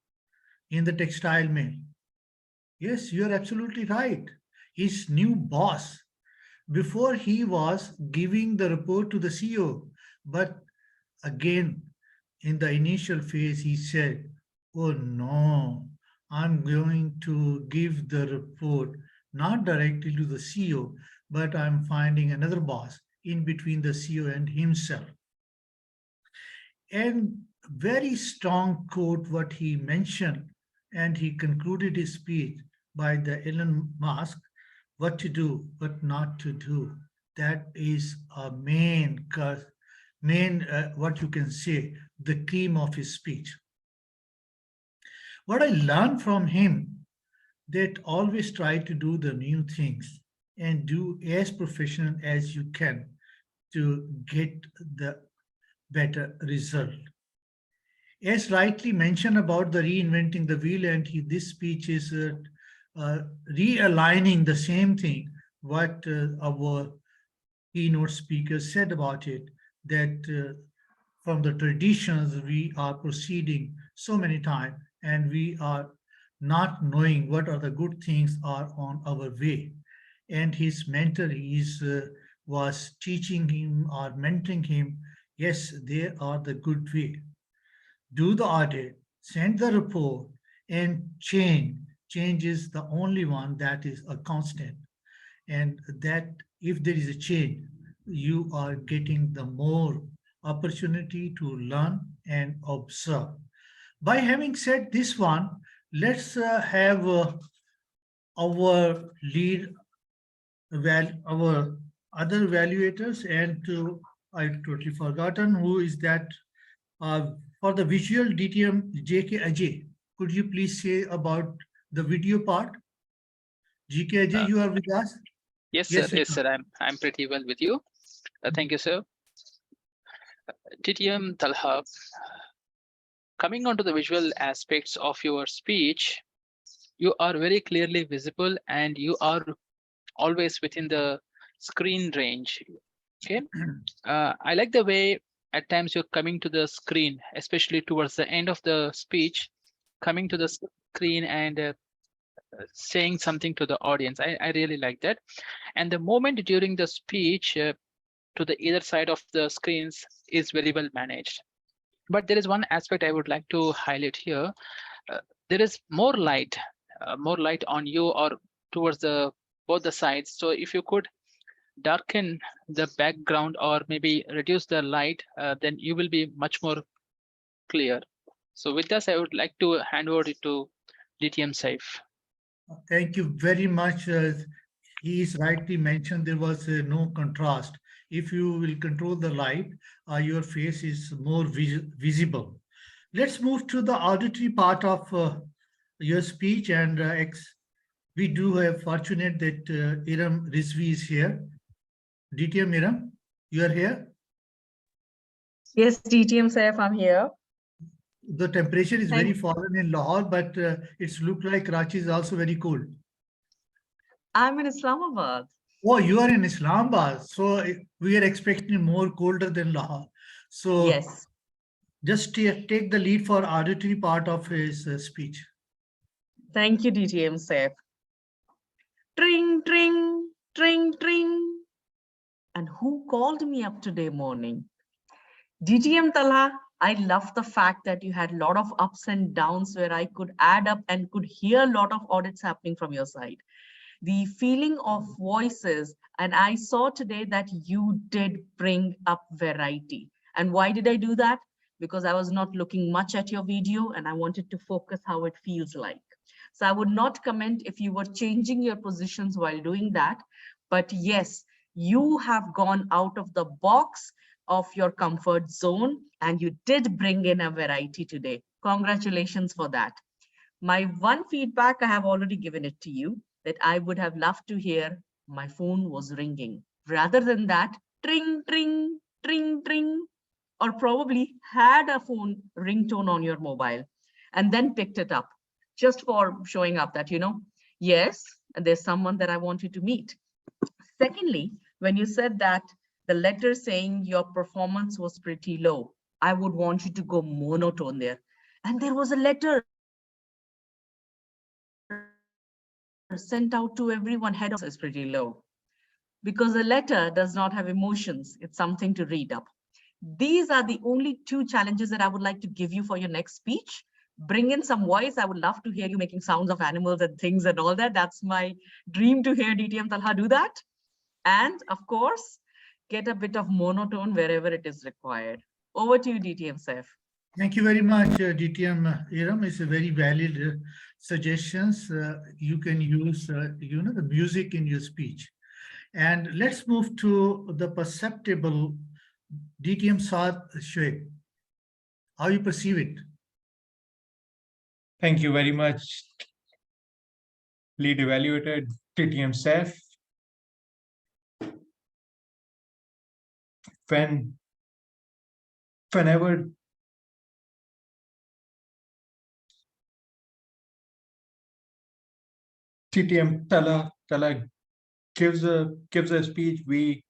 in the textile mill? Yes, you are absolutely right. His new boss. Before he was giving the report to the CEO, but again, in the initial phase, he said, oh no, I'm going to give the report not directly to the CEO, but I'm finding another boss in between the CEO and himself. And very strong quote what he mentioned, and he concluded his speech by the Elon Musk, what to do, what not to do. That is a main what you can say, the cream of his speech. What I learned from him, that always try to do the new things and do as professional as you can to get the better result. As rightly mentioned about the reinventing the wheel, and this speech is realigning the same thing what our keynote speaker said about it, that from the traditions we are proceeding so many times and we are not knowing what are the good things are on our way. And his mentor was teaching him or mentoring him, yes, they are the good way. Do the audit, send the report, and change is the only one that is a constant, and that if there is a change, you are getting the more opportunity to learn and observe. By having said this one, let's have our lead our other evaluators, and I totally forgotten who is that. For the visual DTM, JK Ajay, could you please say about the video part? GK Ajay, Uh, you are with us? Yes, sir. Yes, we Yes, can. sir. I'm pretty well with you. Thank you, sir. TTM Talha, coming on to the visual aspects of your speech, you are very clearly visible and you are always within the screen range. Okay. I like the way at times you're coming to the screen, especially towards the end of the speech, coming to the screen and saying something to the audience. I really like that. And the moment during the speech to the either side of the screens is very well managed. But there is one aspect I would like to highlight here. There is more light on you or towards the both the sides. So if you could darken the background or maybe reduce the light, then you will be much more clear. So with this, I would like to hand over it to DTM Safe. Thank you very much. He is rightly mentioned there was no contrast. If you will control the light, your face is more visible. Let's move to the auditory part of your speech, and we do have fortunate that Iram Rizvi is here. DTM Iram, you are here? Yes, DTM Saif, I'm here. The temperature is Thank- very fallen in Lahore, but it's looked like Karachi is also very cold. I'm in Islamabad. Oh, you are in Islamabad, so we are expecting more colder than Lahore. So Yes. just take the lead for auditory part of his speech. Thank you, DTM Saif. Tring, tring, tring, tring. And who called me up today morning? DTM Talha, I love the fact that you had a lot of ups and downs where I could add up and could hear a lot of audits happening from your side. The feeling of voices, and I saw today that you did bring up variety. And why did I do that? Because I was not looking much at your video and I wanted to focus how it feels like. So I would not comment if you were changing your positions while doing that. But yes, you have gone out of the box of your comfort zone and you did bring in a variety today. Congratulations for that. My one feedback, I have already given it to you, that I would have loved to hear my phone was ringing. Rather than that, tring, tring, tring, tring, or probably had a phone ringtone on your mobile and then picked it up just for showing up that, yes, there's someone that I want you to meet. Secondly, when you said that the letter saying your performance was pretty low, I would want you to go monotone there. And there was a letter sent out to everyone, head of is pretty low. Because a letter does not have emotions, it's something to read up. These are the only two challenges that I would like to give you for your next speech. Bring in some voice. I would love to hear you making sounds of animals and things and all that. That's my dream to hear DTM Talha do that. And of course, get a bit of monotone wherever it is required. Over to you, DTM Saif. Thank you very much, DTM Iram. It's a very valid suggestions. You can use, the music in your speech. And let's move to the perceptible DTM Saad Shoaib. How you perceive it? Thank you very much, lead evaluator TTM Saif. Whenever TTM Talha gives a speech, we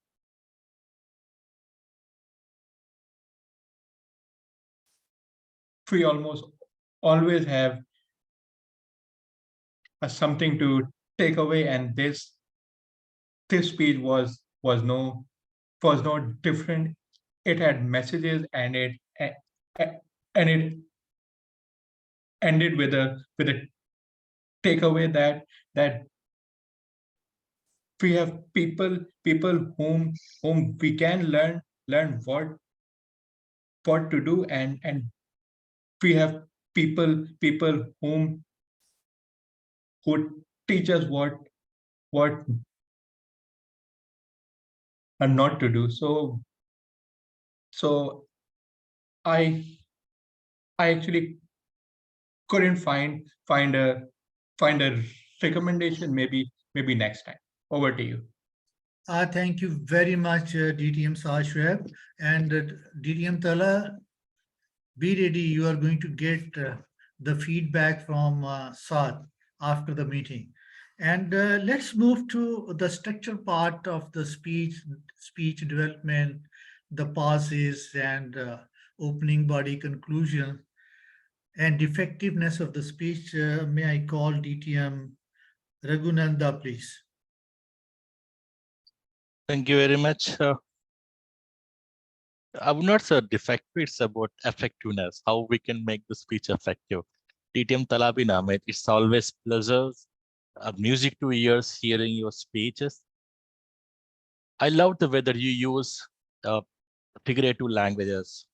almost always have something to take away, and this speech was no different. It had messages, and it ended with a takeaway that we have people whom we can learn what to do, and we have people who teach us what and not to do. So I actually couldn't find a recommendation. Maybe next time. Over to you. Thank you very much, DTM Sashweb. And DTM Tala, be ready. You are going to get the feedback from Saad after the meeting. And let's move to the structure part of the speech development, the pauses and opening body conclusion and effectiveness of the speech. May I call DTM Raghunanda, please? Thank you very much. I would not say defective, it's about effectiveness, how we can make the speech effective. TTM Talabin Ahmed, it's always pleasure, music to ears, hearing your speeches. I love the way that you use figurative languages,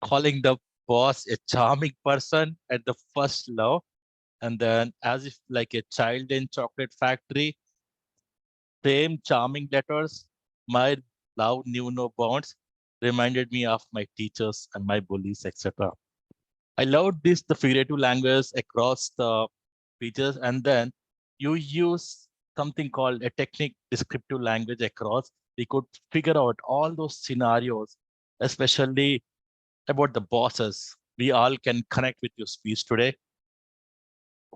calling the boss a charming person at the first love, and then as if like a child in chocolate factory, same charming letters, my love knew no bounds, reminded me of my teachers and my bullies, etc. I loved this, the figurative language across the features, and then you use something called a technique descriptive language across. We could figure out all those scenarios, especially about the bosses. We all can connect with your speech today.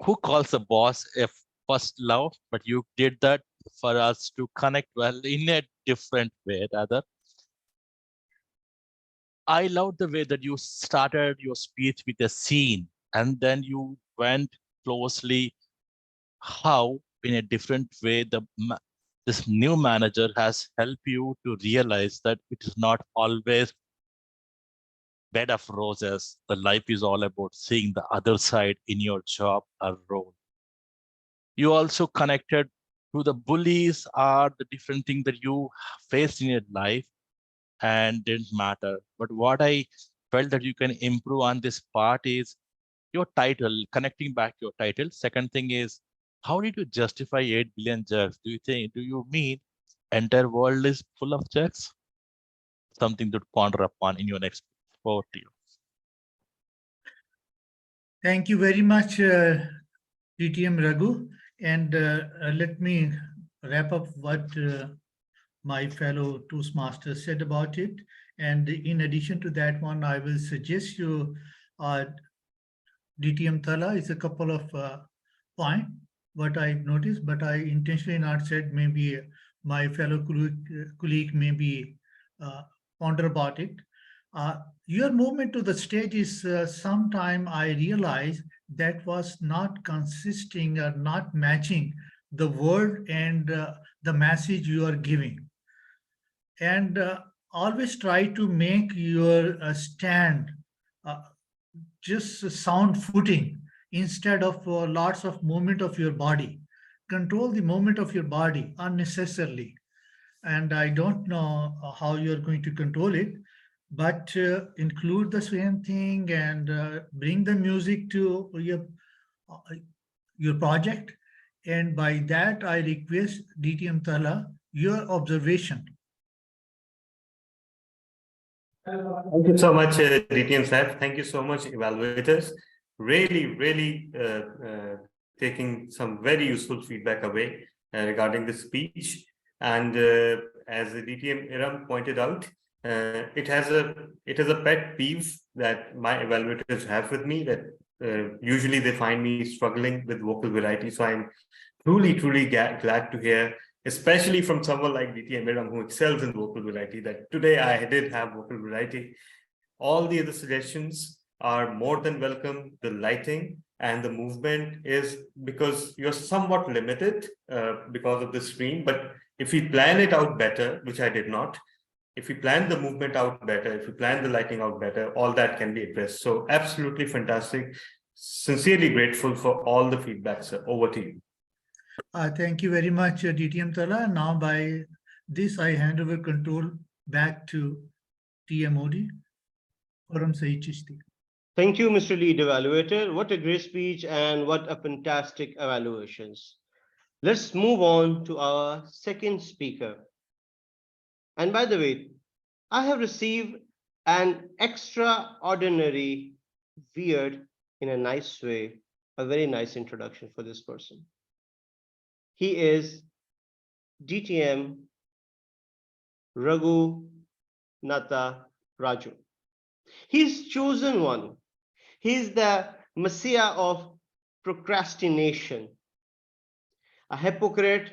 Who calls a boss a first love? But you did that for us to connect well in a different way, rather. I love the way that you started your speech with a scene, and then you went closely how in a different way this new manager has helped you to realize that it is not always bed of roses. The life is all about seeing the other side in your job or role. You also connected to the bullies or the different things that you faced in your life and didn't matter. But what I felt that you can improve on this part is your title, connecting back your title. Second thing is, how did you justify 8 billion jerks? Do you mean entire world is full of jerks? Something to ponder upon in your next forward to you. Thank you very much, DTM Raghu. And let me wrap up what my fellow Toastmasters said about it. And in addition to that one, I will suggest you DTM Thala is a couple of points what I've noticed, but I intentionally not said. Maybe my fellow colleague maybe ponder about it. Your movement to the stage is sometime I realized that was not consisting or not matching the word and the message you are giving. And always try to make your stand just sound footing instead of lots of movement of your body. Control the movement of your body unnecessarily. And I don't know how you're going to control it, but include the same thing and bring the music to your project. And by that, I request DTM Thala, your observation. Thank you so much, DTM Saf. Thank you so much, evaluators. Really taking some very useful feedback away regarding the speech. And as the DTM Iram pointed out, it has a pet peeve that my evaluators have with me, that usually they find me struggling with vocal variety. So I'm truly glad to hear, especially from someone like DTM Iram, who excels in vocal variety, that today I did have vocal variety. All the other suggestions are more than welcome. The lighting and the movement is because you're somewhat limited because of the screen, but if we plan it out better, which I did not, if we plan the movement out better, if we plan the lighting out better, all that can be addressed. So absolutely fantastic. Sincerely grateful for all the feedback, sir. Over to you. Thank you very much, DTM Tala. Now by this, I hand over control back to TMOD. Forum Saeed Chishti. Thank you, Mr. Lead Evaluator. What a great speech and what a fantastic evaluations. Let's move on to our second speaker. And by the way, I have received an extraordinary, weird, in a nice way, a very nice introduction for this person. He is DTM Raghu Nata Raju. He's chosen one. He's the messiah of procrastination, a hypocrite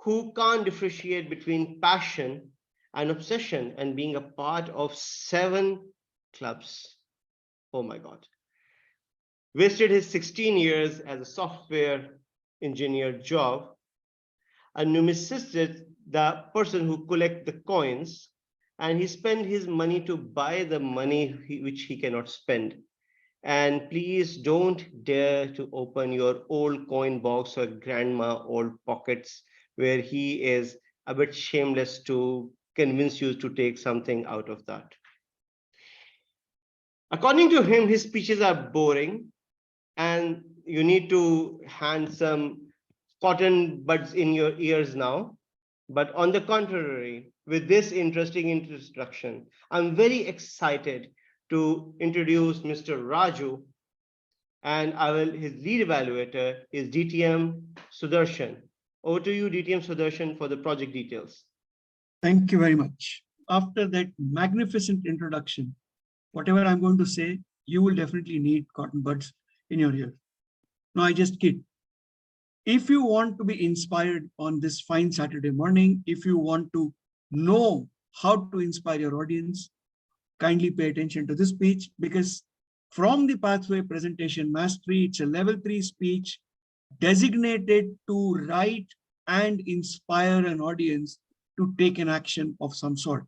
who can't differentiate between passion and obsession and being a part of 7 clubs. Oh my God. Wasted his 16 years as a software engineer job. A numismatist, the person who collect the coins, and he spent his money to buy the money which he cannot spend. And please don't dare to open your old coin box or grandma old pockets where he is a bit shameless to convince you to take something out of that. According to him, his speeches are boring and you need to hand some cotton buds in your ears now. But on the contrary, with this interesting introduction, I'm very excited to introduce Mr. Raju, and his lead evaluator is DTM Sudarshan. Over to you, DTM Sudarshan, for the project details. Thank you very much. After that magnificent introduction, whatever I'm going to say, you will definitely need cotton buds in your ear. No, I just kid. If you want to be inspired on this fine Saturday morning, if you want to know how to inspire your audience, kindly pay attention to this speech, because from the Pathway Presentation Mastery, it's a level 3 speech designated to write and inspire an audience to take an action of some sort.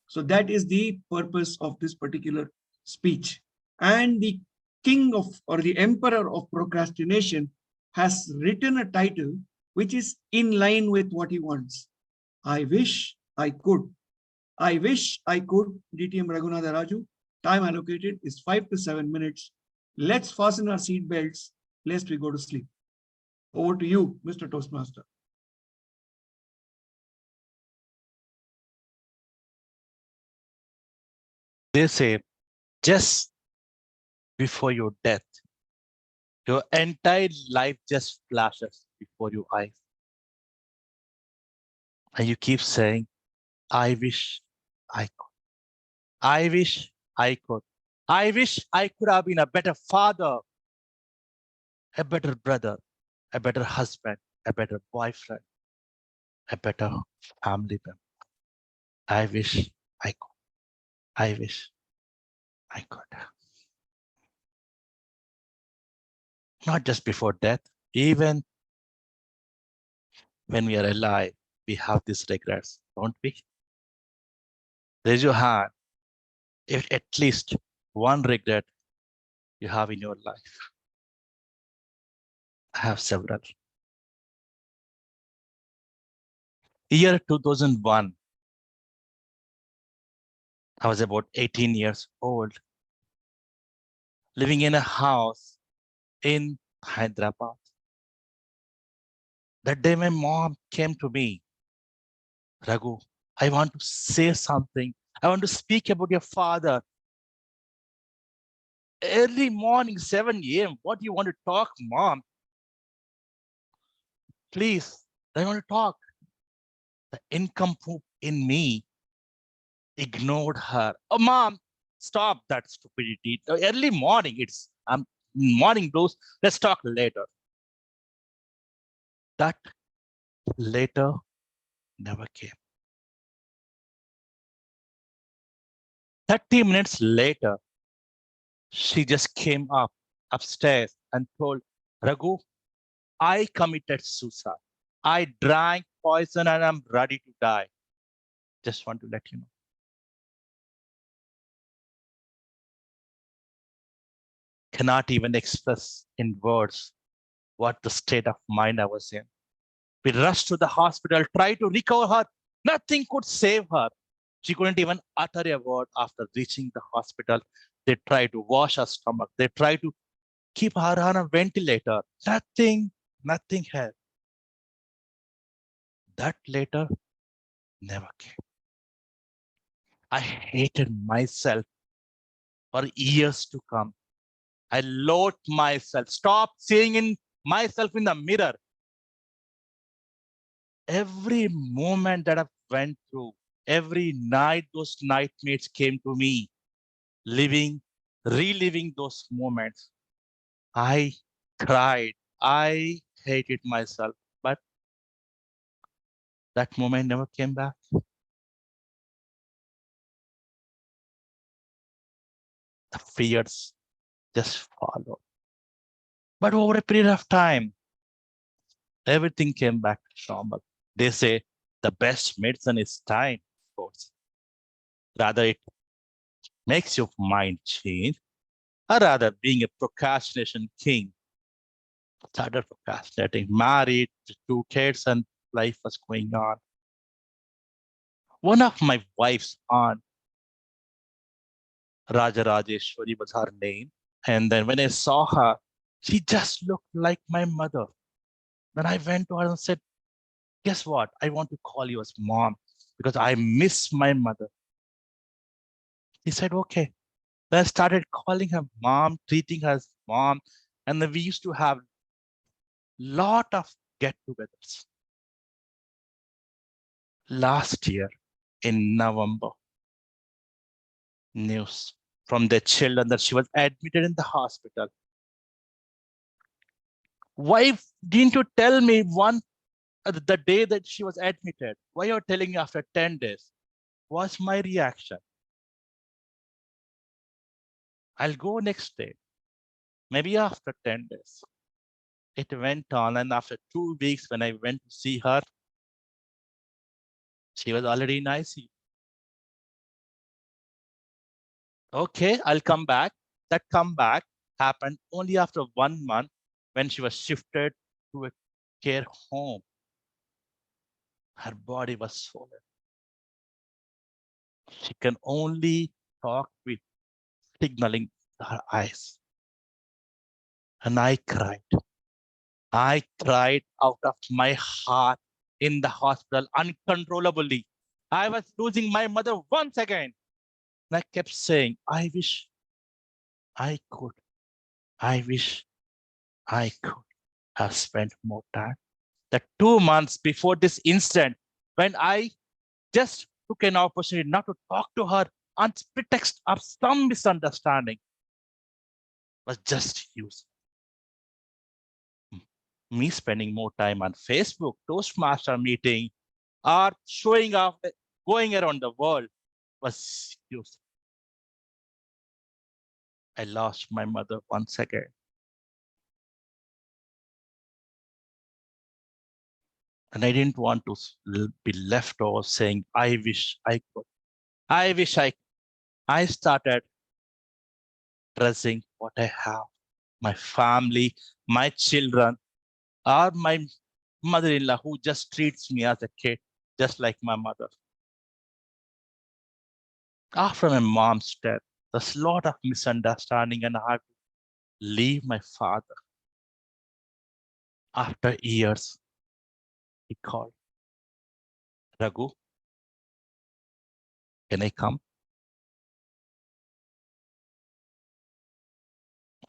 So that is the purpose of this particular speech. And the king of, or the emperor of procrastination has written a title which is in line with what he wants. I wish I could. I wish I could, DTM Raghunatha Raju. Time allocated is 5 to 7 minutes. Let's fasten our seat belts lest we go to sleep. Over to you, Mr. Toastmaster. They say, just before your death, your entire life just flashes before your eyes. And you keep saying, I wish I could. I wish I could. I wish I could have been a better father, a better brother, a better husband, a better boyfriend, a better family member. I wish I could. I wish I could. Not just before death, even when we are alive, we have these regrets, don't we? Raise your hand if at least one regret you have in your life. I have several. Year 2001, I was about 18 years old, living in a house in Hyderabad. That day my mom came to me, Raghu, I want to say something. I want to speak about your father. Early morning, 7 a.m. What do you want to talk, mom? Please, I want to talk. The incomplete in me ignored her. Oh, mom, stop that stupidity. Early morning, it's morning blues. Let's talk later. That later never came. 30 minutes later, she just came upstairs and told, Raghu, I committed suicide. I drank poison and I'm ready to die. Just want to let you know. cannot even express in words what the state of mind I was in. We rushed to the hospital, tried to recover her. Nothing could save her. She couldn't even utter a word after reaching the hospital. They tried to wash her stomach. They tried to keep her on a ventilator. Nothing helped. That later never came. I hated myself for years to come. I loathed myself, stopped seeing in myself in the mirror. Every moment that I went through, every night those nightmares came to me, reliving those moments. I cried. I hated myself, but that moment never came back. The fears just followed. But over a period of time, everything came back to normal. They say the best medicine is time, of course. Rather, it makes your mind change, or rather, being a procrastination king, started procrastinating, married, 2 kids, and life was going on. One of my wife's aunt, Raja Rajeshwari was her name. And then when I saw her, she just looked like my mother. Then I went to her and said, guess what? I want to call you as mom because I miss my mother. He said, okay. Then I started calling her mom, treating her as mom. And then we used to have lot of get-togethers. Last year in November, news from the children that she was admitted in the hospital. Why didn't you tell me the day that she was admitted? Why are you telling me after 10 days? What's my reaction? I'll go next day, maybe after 10 days. It went on, and after 2 weeks, when I went to see her, she was already in ICU. Okay, I'll come back. That comeback happened only after 1 month when she was shifted to a care home. Her body was swollen. She can only talk with signaling her eyes. And I cried. I cried out of my heart in the hospital uncontrollably. I was losing my mother once again. And I kept saying, I wish I could. I wish I could have spent more time. The 2 months before this incident, when I just took an opportunity not to talk to her on pretext of some misunderstanding, was just used. Me spending more time on Facebook, Toastmaster meeting, or showing off, going around the world was used. I lost my mother once again. And I didn't want to be left over saying, I wish I could. I wish I could. I started dressing what I have, my family, my children, or my mother-in-law who just treats me as a kid, just like my mother. After my mom's death, there's a lot of misunderstanding and I had to leave my father. After years, he called, Raghu, can I come?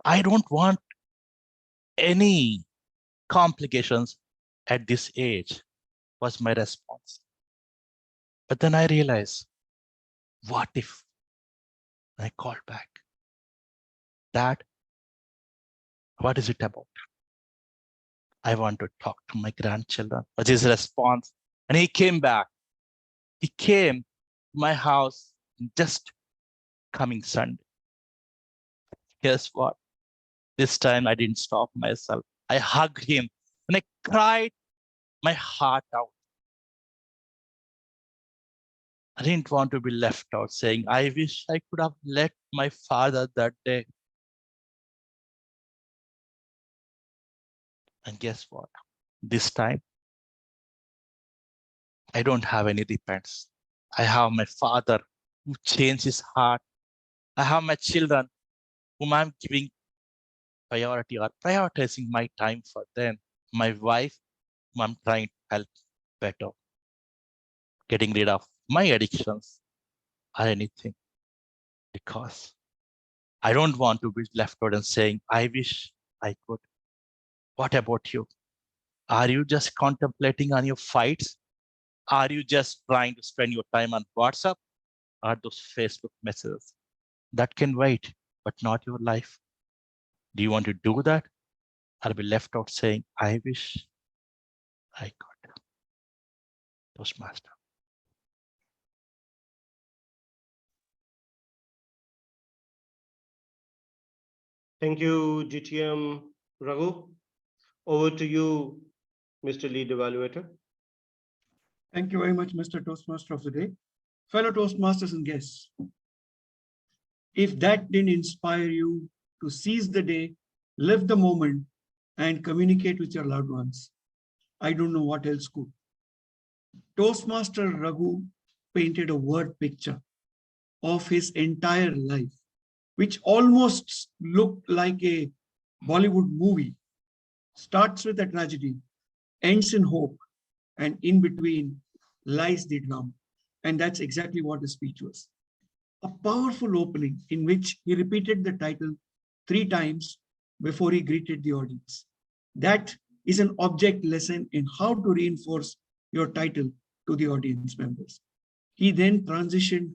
I don't want any complications at this age, was my response. But then I realized, what if? I called back. Dad, what is it about? I want to talk to my grandchildren, was his response. And he came back. He came to my house just coming Sunday. Guess what? This time I didn't stop myself. I hugged him and I cried my heart out. I didn't want to be left out, saying, I wish I could have let my father that day. And guess what? This time, I don't have any repents. I have my father who changed his heart. I have my children whom I'm giving priority or prioritizing my time for them. My wife whom I'm trying to help better. Getting rid of my addictions or anything. Because I don't want to be left out and saying, I wish I could. What about you? Are you just contemplating on your fights? Are you just trying to spend your time on WhatsApp or those Facebook messages? That can wait, but not your life. Do you want to do that? Or be left out saying, I wish I could. Toastmaster. Thank you, GTM Raghu. Over to you, Mr. Lead Evaluator. Thank you very much, Mr. Toastmaster of the day. Fellow Toastmasters and guests, if that didn't inspire you to seize the day, live the moment, and communicate with your loved ones, I don't know what else could. Toastmaster Raghu painted a word picture of his entire life, which almost looked like a Bollywood movie. Starts with a tragedy, ends in hope, and in between lies the drama. And that's exactly what the speech was. A powerful opening in which he repeated the title 3 times before he greeted the audience. That is an object lesson in how to reinforce your title to the audience members. He then transitioned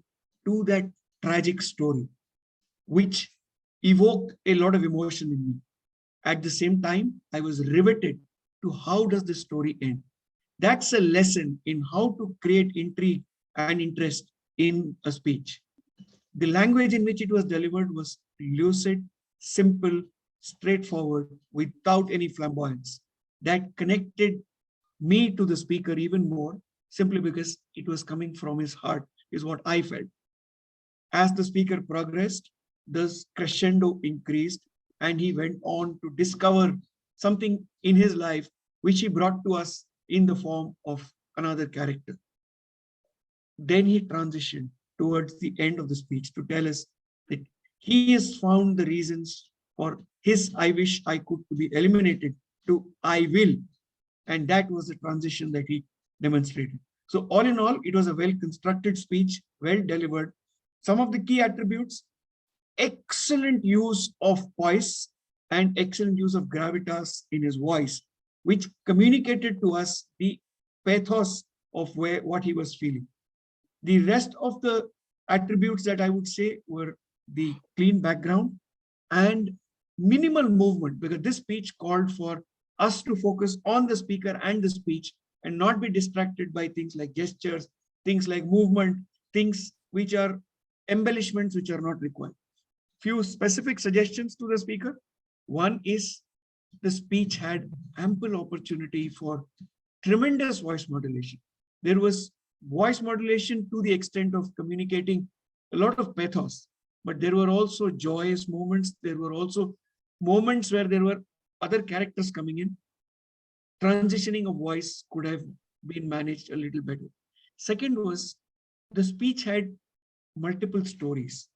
to that tragic story, which evoked a lot of emotion in me. At the same time, I was riveted to how does the story end. That's a lesson in how to create intrigue and interest in a speech. The language in which it was delivered was lucid, simple, straightforward, without any flamboyance. That connected me to the speaker even more, simply because it was coming from his heart, is what I felt. As the speaker progressed, the crescendo increased, and he went on to discover something in his life which he brought to us in the form of another character. Then he transitioned towards the end of the speech to tell us that he has found the reasons for his I wish I could to be eliminated to I will. And that was the transition that he demonstrated. So all in all, it was a well-constructed speech, well delivered. Some of the key attributes: excellent use of voice and excellent use of gravitas in his voice, which communicated to us the pathos of what he was feeling. The rest of the attributes that I would say were the clean background and minimal movement, because this speech called for us to focus on the speaker and the speech and not be distracted by things like gestures, things like movement, things which are embellishments which are not required. Few specific suggestions to the speaker. One is the speech had ample opportunity for tremendous voice modulation. There was voice modulation to the extent of communicating a lot of pathos, but there were also joyous moments. There were also moments where there were other characters coming in. Transitioning of voice could have been managed a little better. Second was the speech had multiple stories,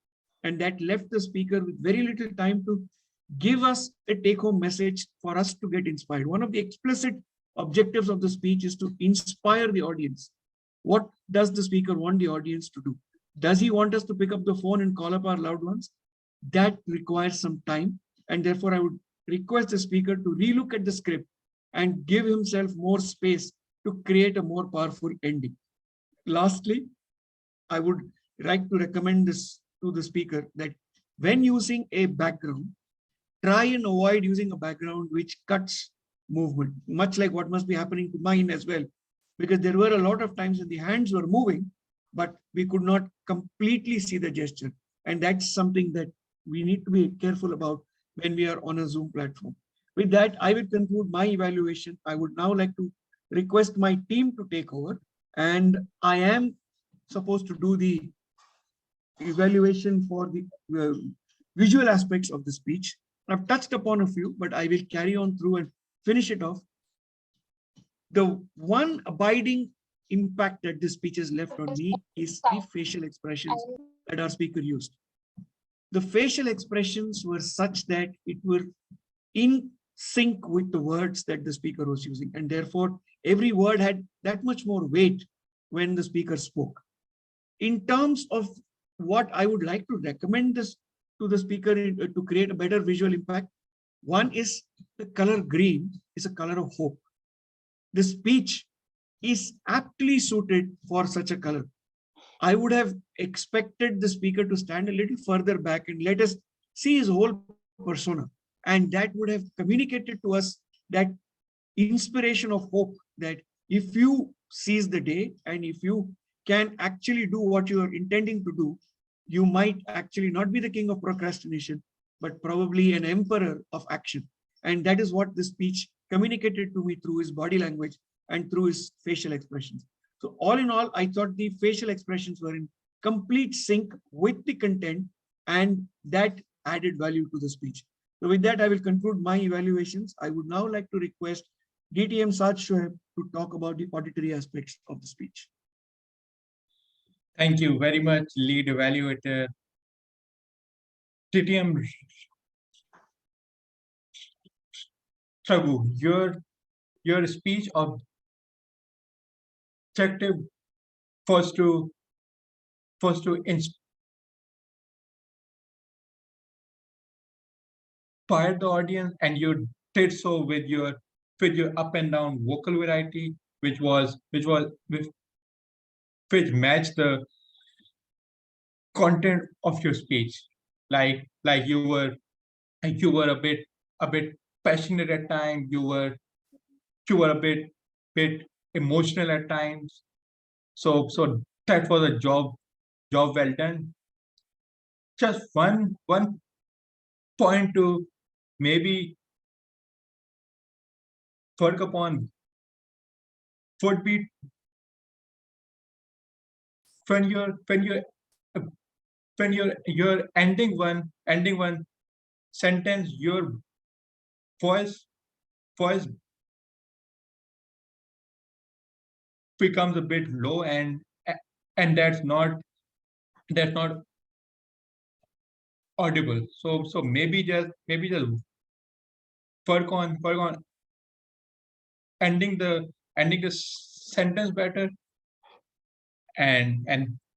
and that left the speaker with very little time to give us a take-home message for us to get inspired. One of the explicit objectives of the speech is to inspire the audience. What does the speaker want the audience to do? Does he want us to pick up the phone and call up our loved ones? That requires some time, and therefore I would request the speaker to relook at the script and give himself more space to create a more powerful ending. Lastly, I would like to recommend this to the speaker, that when using a background, try and avoid using a background which cuts movement, much like what must be happening to mine as well, because there were a lot of times when the hands were moving, but we could not completely see the gesture. And that's something that we need to be careful about when we are on a Zoom platform. With that, I will conclude my evaluation. I would now like to request my team to take over, and I am supposed to do the evaluation for the visual aspects of the speech. I've touched upon a few, but I will carry on through and finish it off, the one abiding impact that this speech has left on me is the facial expressions that our speaker used. The facial expressions were such that it were in sync with the words that the speaker was using, and therefore every word had that much more weight when the speaker spoke. In terms of what I would like to recommend this to the speaker to create a better visual impact, one is the color green is a color of hope. The speech is aptly suited for such a color. I would have expected the speaker to stand a little further back and let us see his whole persona. And that would have communicated to us that inspiration of hope, that if you seize the day and if you can actually do what you are intending to do, you might actually not be the king of procrastination, but probably an emperor of action. And that is what the speech communicated to me through his body language and through his facial expressions. So all in all, I thought the facial expressions were in complete sync with the content, and that added value to the speech. So with that, I will conclude my evaluations. I would now like to request DTM Saad Shoaib to talk about the auditory aspects of the speech. Thank you very much, lead evaluator. TTM Raghu, your speech objective was to inspire the audience, and you did so with your up and down vocal variety, which matched the content of your speech. Like you were a bit passionate at times, you were a bit emotional at times. So that was a job well done. Just one point to maybe work upon would be when you're ending one sentence, your voice becomes a bit low, and that's not audible. So maybe just work on ending the sentence better, and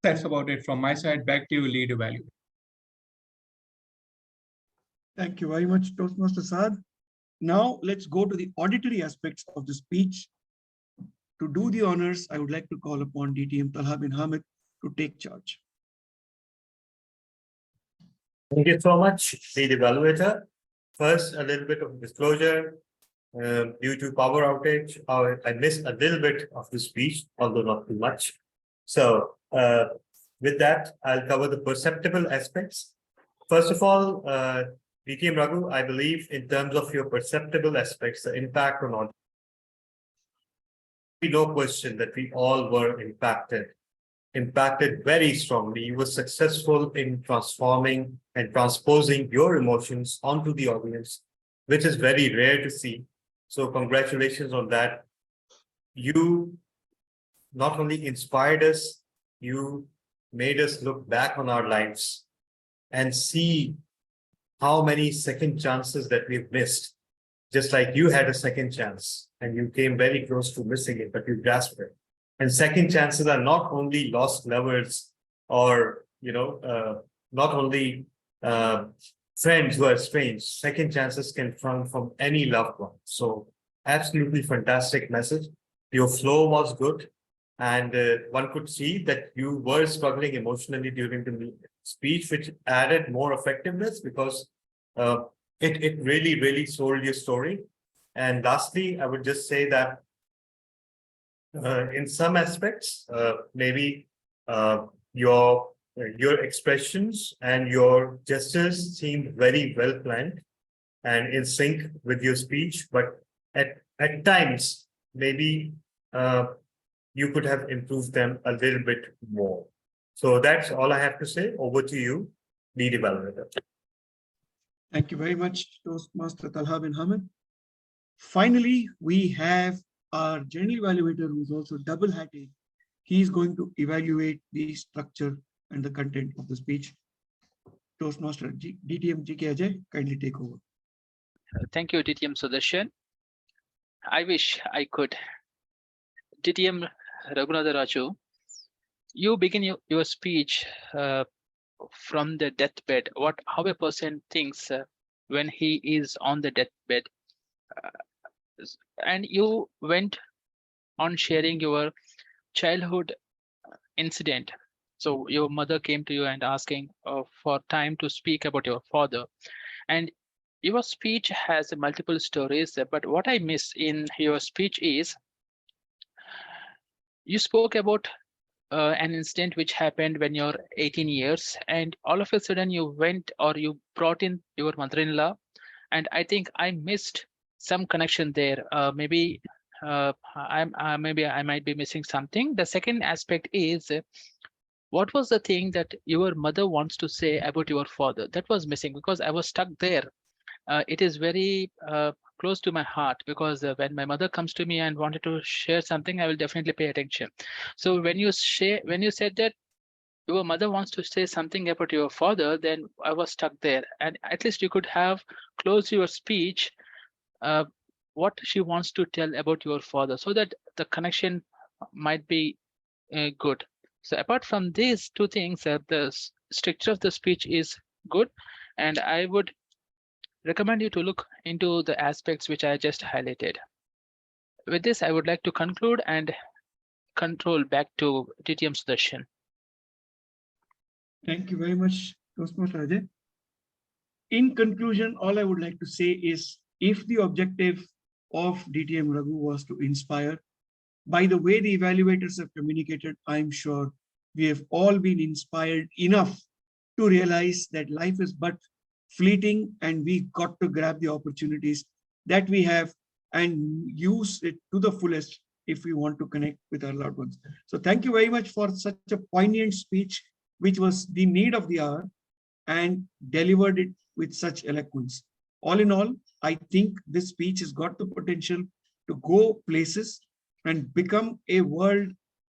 that's about it from my side. Back to you, lead evaluator. Thank you very much, Toastmaster Saad. Now let's go to the auditory aspects of the speech. To do the honors, I would like to call upon DTM Talha bin Hamid to take charge. Thank you so much, lead evaluator. First, a little bit of disclosure. Due to power outage, I missed a little bit of the speech, although not too much. So with that, I'll cover the perceptible aspects. First of all, DTM Raghu, I believe in terms of your perceptible aspects, the impact on audience. No question that we all were impacted very strongly. You were successful in transforming and transposing your emotions onto the audience, which is very rare to see. So congratulations on that. You not only inspired us, you made us look back on our lives and see how many second chances that we've missed. Just like you had a second chance and you came very close to missing it, but you grasped it. And second chances are not only lost lovers or, not only friends who are estranged. Second chances can come from any loved one. So absolutely fantastic message. Your flow was good. And one could see that you were struggling emotionally during the speech, which added more effectiveness because it really sold your story. And lastly, I would just say that in some aspects, maybe your expressions and your gestures seemed very well planned and in sync with your speech, but at times maybe you could have improved them a little bit more. So that's all I have to say. Over to you, lead evaluator. Thank you very much, Toastmaster Talha bin Hamid. Finally, we have our general evaluator who's also double-hatted. He's going to evaluate the structure and the content of the speech. Toastmaster DTM GK Ajay, kindly take over. Thank you, DTM Sudarshan. I wish I could. DTM Raghunatha Raju, you begin your speech from the deathbed. How a person thinks when he is on the deathbed, and you went on sharing your childhood incident. So your mother came to you and asking for time to speak about your father, and your speech has multiple stories. But what I miss in your speech is you spoke about an incident which happened when you're 18 years, and all of a sudden you went or you brought in your mother-in-law, and I think I missed some connection there. Maybe I might be missing something. The second aspect is what was the thing that your mother wants to say about your father? That was missing because I was stuck there. It is very close to my heart because when my mother comes to me and wanted to share something, I will definitely pay attention. So when you said that your mother wants to say something about your father, then I was stuck there. And at least you could have closed your speech, what she wants to tell about your father, so that the connection might be good. So apart from these two things, the structure of the speech is good, and I would recommend you to look into the aspects which I just highlighted. With this, I would like to conclude and control back to DTM Sudarshan. Thank you very much, Toastmaster Ajay. In conclusion, all I would like to say is if the objective of DTM Raghu was to inspire, by the way the evaluators have communicated, I'm sure we have all been inspired enough to realize that life is but fleeting and we got to grab the opportunities that we have and use it to the fullest if we want to connect with our loved ones. So thank you very much for such a poignant speech, which was the need of the hour, and delivered it with such eloquence. All in all, I think this speech has got the potential to go places and become a world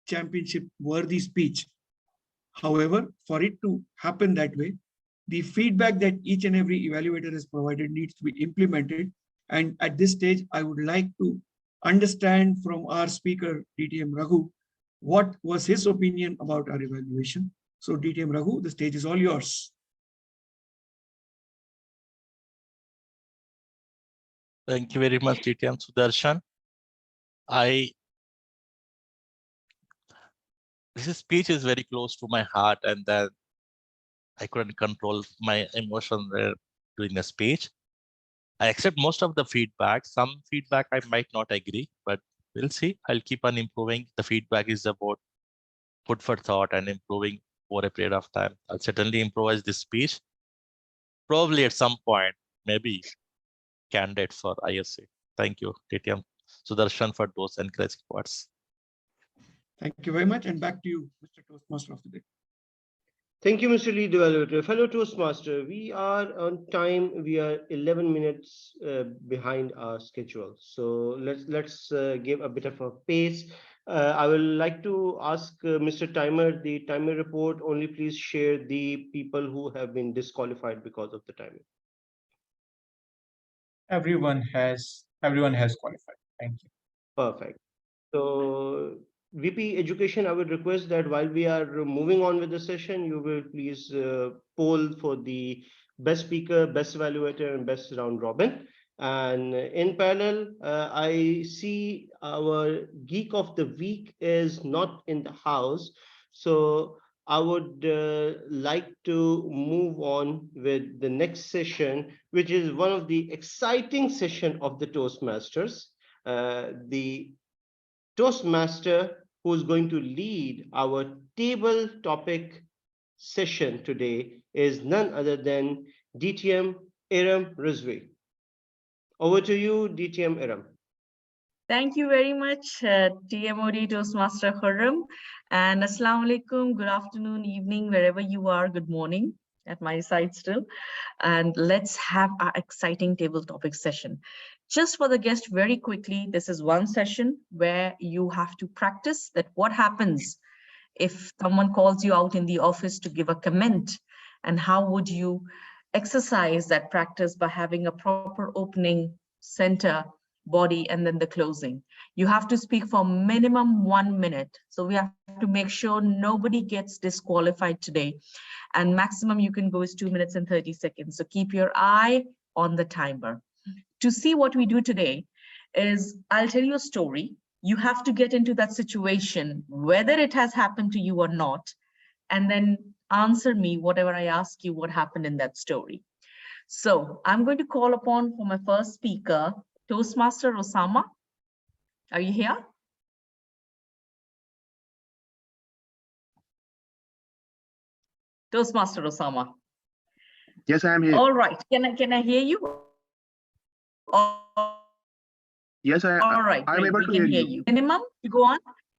championship worthy speech. However, for it to happen that way, the feedback that each and every evaluator has provided needs to be implemented. And at this stage, I would like to understand from our speaker, DTM Raghu, what was his opinion about our evaluation. So DTM Raghu, the stage is all yours. Thank you very much, DTM Sudarshan. This speech is very close to my heart, and then I couldn't control my emotion there during the speech. I accept most of the feedback. Some feedback I might not agree, but we'll see. I'll keep on improving. The feedback is about food for thought and improving over a period of time. I'll certainly improvise this speech. Probably at some point, maybe candidate for ISA. Thank you, DTM Sudarshan, for those encouraging words. Thank you very much. And back to you, Mr. Toastmaster of the day. Thank you, Mr. Lead Evaluator. Fellow Toastmaster, we are on time. We are 11 minutes behind our schedule. So let's give a bit of a pace. I would like to ask Mr. Timer, the timer report. Only please share the people who have been disqualified because of the timing. Everyone has qualified. Thank you. Perfect. So VP Education, I would request that while we are moving on with the session, you will please poll for the best speaker, best evaluator, and best round robin. And in parallel, I see our Geek of the Week is not in the house. So I would like to move on with the next session, which is one of the exciting session of the Toastmasters. The Toastmaster who is going to lead our table topic session today is none other than DTM Iram Rizvi. Over to you, DTM Iram. Thank you very much, TMOD Toastmaster Khurram. And Assalamu alaikum, good afternoon, evening, wherever you are, good morning at my side still. And let's have our exciting table topic session. Just for the guest, very quickly, this is one session where you have to practice that what happens if someone calls you out in the office to give a comment, and how would you exercise that practice by having a proper opening, center, body, and then the closing. You have to speak for minimum 1 minute. So we have to make sure nobody gets disqualified today. And maximum you can go is 2 minutes and 30 seconds. So keep your eye on the timer. To see what we do today is I'll tell you a story. You have to get into that situation, whether it has happened to you or not, and then answer me whatever I ask you what happened in that story. So I'm going to call upon for my first speaker, Toastmaster Osama. Are you here? Toastmaster Osama. Yes, I am here. All right. Can I hear you? Yes, All right. I'm great. able We to can hear hear you. you. Minimum to go on.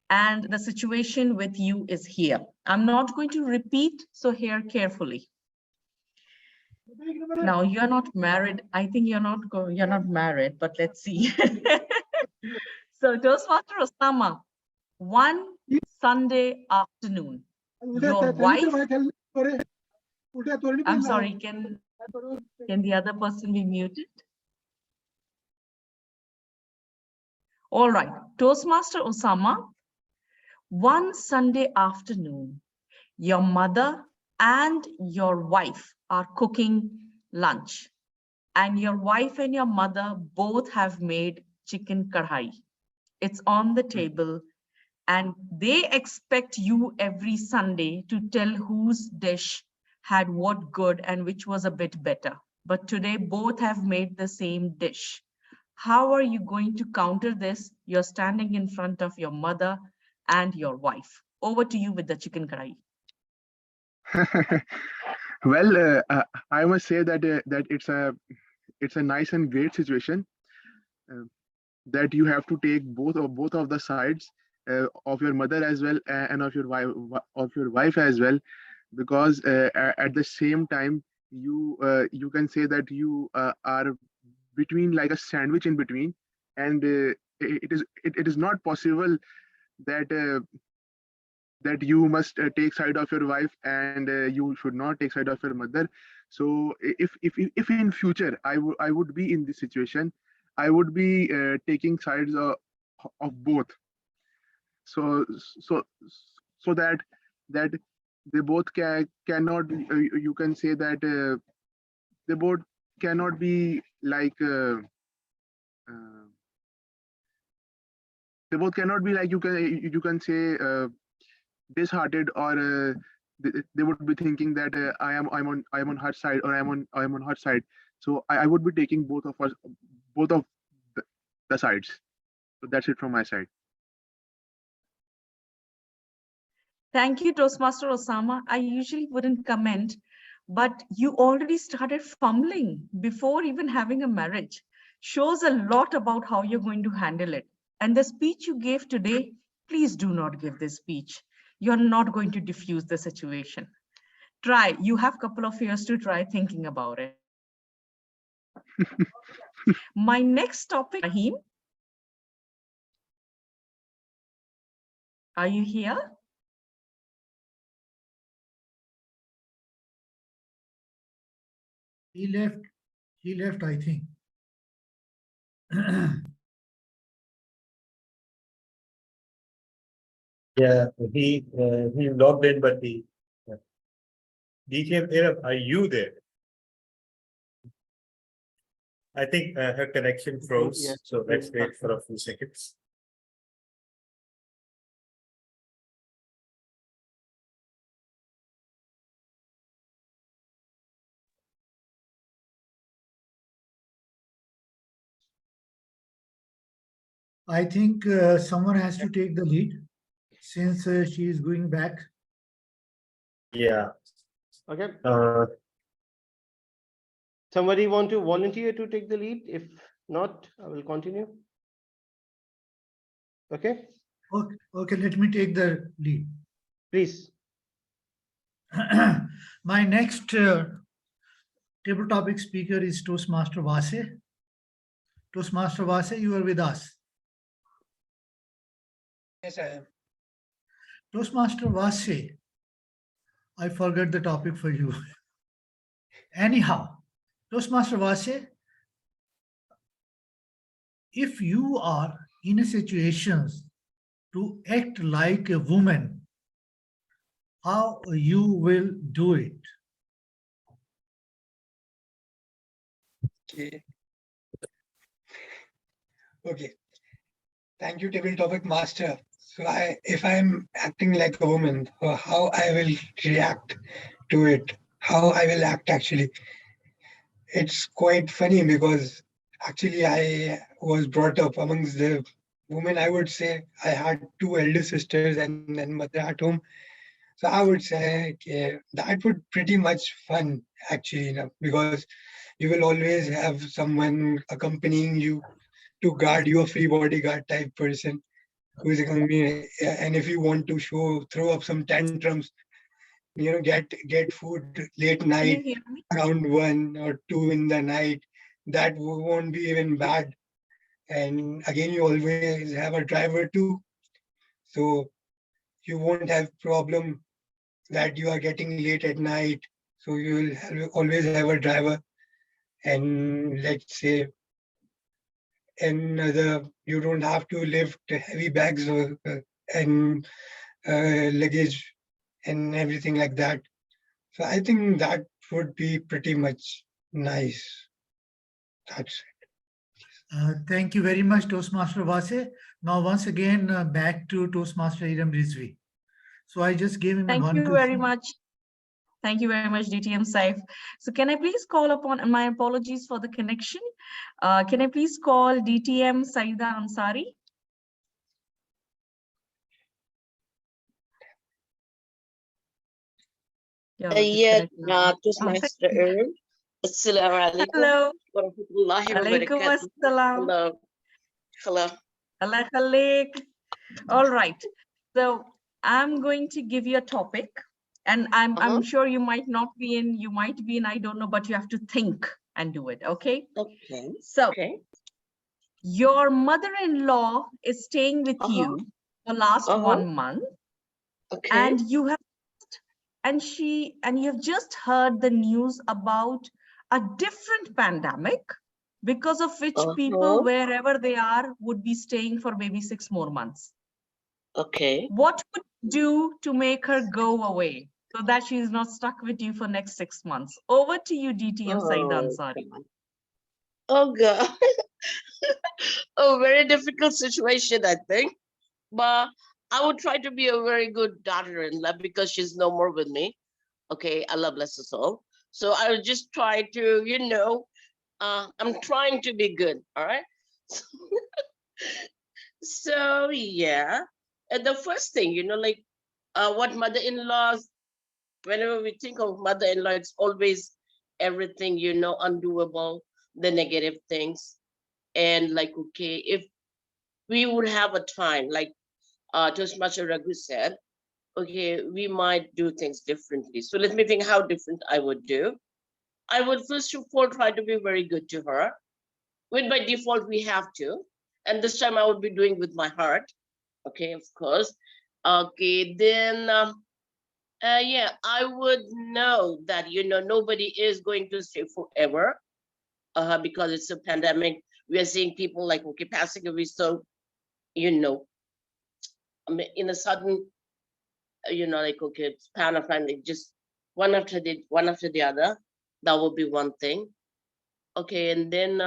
And the situation with you is here. I'm not going to repeat, so hear carefully. Now you're not married. I think you're not married, but let's see. So Toastmaster Osama, one Sunday afternoon, your wife. I'm sorry, can the other person be muted? All right, Toastmaster Osama, one Sunday afternoon, your mother and your wife are cooking lunch, and your wife and your mother both have made chicken kadhai. It's on the table, and they expect you every Sunday to tell whose dish had what good and which was a bit better. But today both have made the same dish. How are you going to counter this? You're standing in front of your mother and your wife. Over to you with the chicken kadhai. Well, I must say that that it's a nice and great situation that you have to take both of the sides of your mother as well and of your wife as well, because at the same time you can say that you are between, like a sandwich in between, and it is not possible that that you must take side of your wife and you should not take side of your mother. So if in future I would be in this situation, I would be taking sides of both, so so so that they both cannot you can say that they both cannot be like they both cannot be like, you can say dishearted, or they would be thinking that I'm on her side, or I'm on her side. So I would be taking both of the sides. So that's it from my side. Thank you, Toastmaster Osama. I usually wouldn't comment, but you already started fumbling before even having a marriage. Shows a lot about how you're going to handle it. And the speech you gave today, please do not give this speech. You're not going to diffuse the situation. Try. You have a couple of years to try thinking about it. My next topic, Rahim. Are you here? He left, I think. Yeah, he logged in, but he DTM Arab, are you there? I think her connection froze, Yes. so let's wait for a few seconds. I think someone has to take the lead since she is going back. Yeah. Okay. Somebody want to volunteer to take the lead? If not, I will continue. Okay, Okay, let me take the lead. please. My next table topic speaker is Toastmaster Vase. Toastmaster Vase, you are with us. Yes, I am. Toastmaster Vase, I forgot the topic for you. Anyhow, Toastmaster Vase, if you are in a situation to act like a woman, how you will do it? Okay. Okay. Thank you, table topic master. So if I'm acting like a woman, how I will react to it, how I will act actually. It's quite funny because actually I was brought up amongst the women. I would say I had two elder sisters and then mother at home. So I would say that would pretty much fun actually, because you will always have someone accompanying you to guard you, a free bodyguard type person who is accompanying. And if you want to throw up some tantrums, get food late Can you night, hear me? around 1 or 2 in the night, that won't be even bad. And again, you always have a driver too, so you won't have problem that you are getting late at night. So you will always have a driver, and let's say, and you don't have to lift heavy bags and luggage and everything like that. So I think that would be pretty much nice. That's it. Thank you very much, Toastmaster Vase. Now, once again, back to Toastmaster Iram Rizvi. So I just gave him Thank one you very question. much. Thank you very much, DTM Saif. So can I please call upon, and my apologies for the connection. Can I please call DTM Saida Ansari? Yeah, Yeah, disconnected. Toastmaster Earl. Assalamu alaikum. Hello. Wa rahmatullahi wa Alaikum barakatuh. assalam. Hello. Hello. Allah khalik. All right. So I'm going to give you a topic, and I'm sure you might not be in, you might be in, I don't know, but you have to think and do it. Okay. Okay. So Okay. your mother-in-law is staying with you for last 1 month, Okay. and you have just heard the news about a different pandemic, because of which people wherever they are would be staying for maybe 6 more months. Okay. What would you do to make her go away so that she is not stuck with you for next 6 months? Over to you, DTM Saida Ansari. Oh God. A very difficult situation, I think. But I would try to be a very good daughter-in-law because she's no more with me. Okay, Allah bless us all. So I would just try to, I'm trying to be good, all right? So yeah, and the first thing, like what mother-in-laws, whenever we think of mother-in-law, it's always everything, undoable, the negative things. And like, okay, if we would have a time, like Toastmaster Raghu said, okay, we might do things differently. So let me think how different I would do. I would first of all try to be very good to her. With by default, we have to. And this time I would be doing with my heart. Okay, of course. Okay, then, yeah, I would know that, nobody is going to stay forever because it's a pandemic. We are seeing people like, okay, passing away. So, I mean, in a sudden, like, okay, span of time, just one after the other. That would be one thing. Okay, and then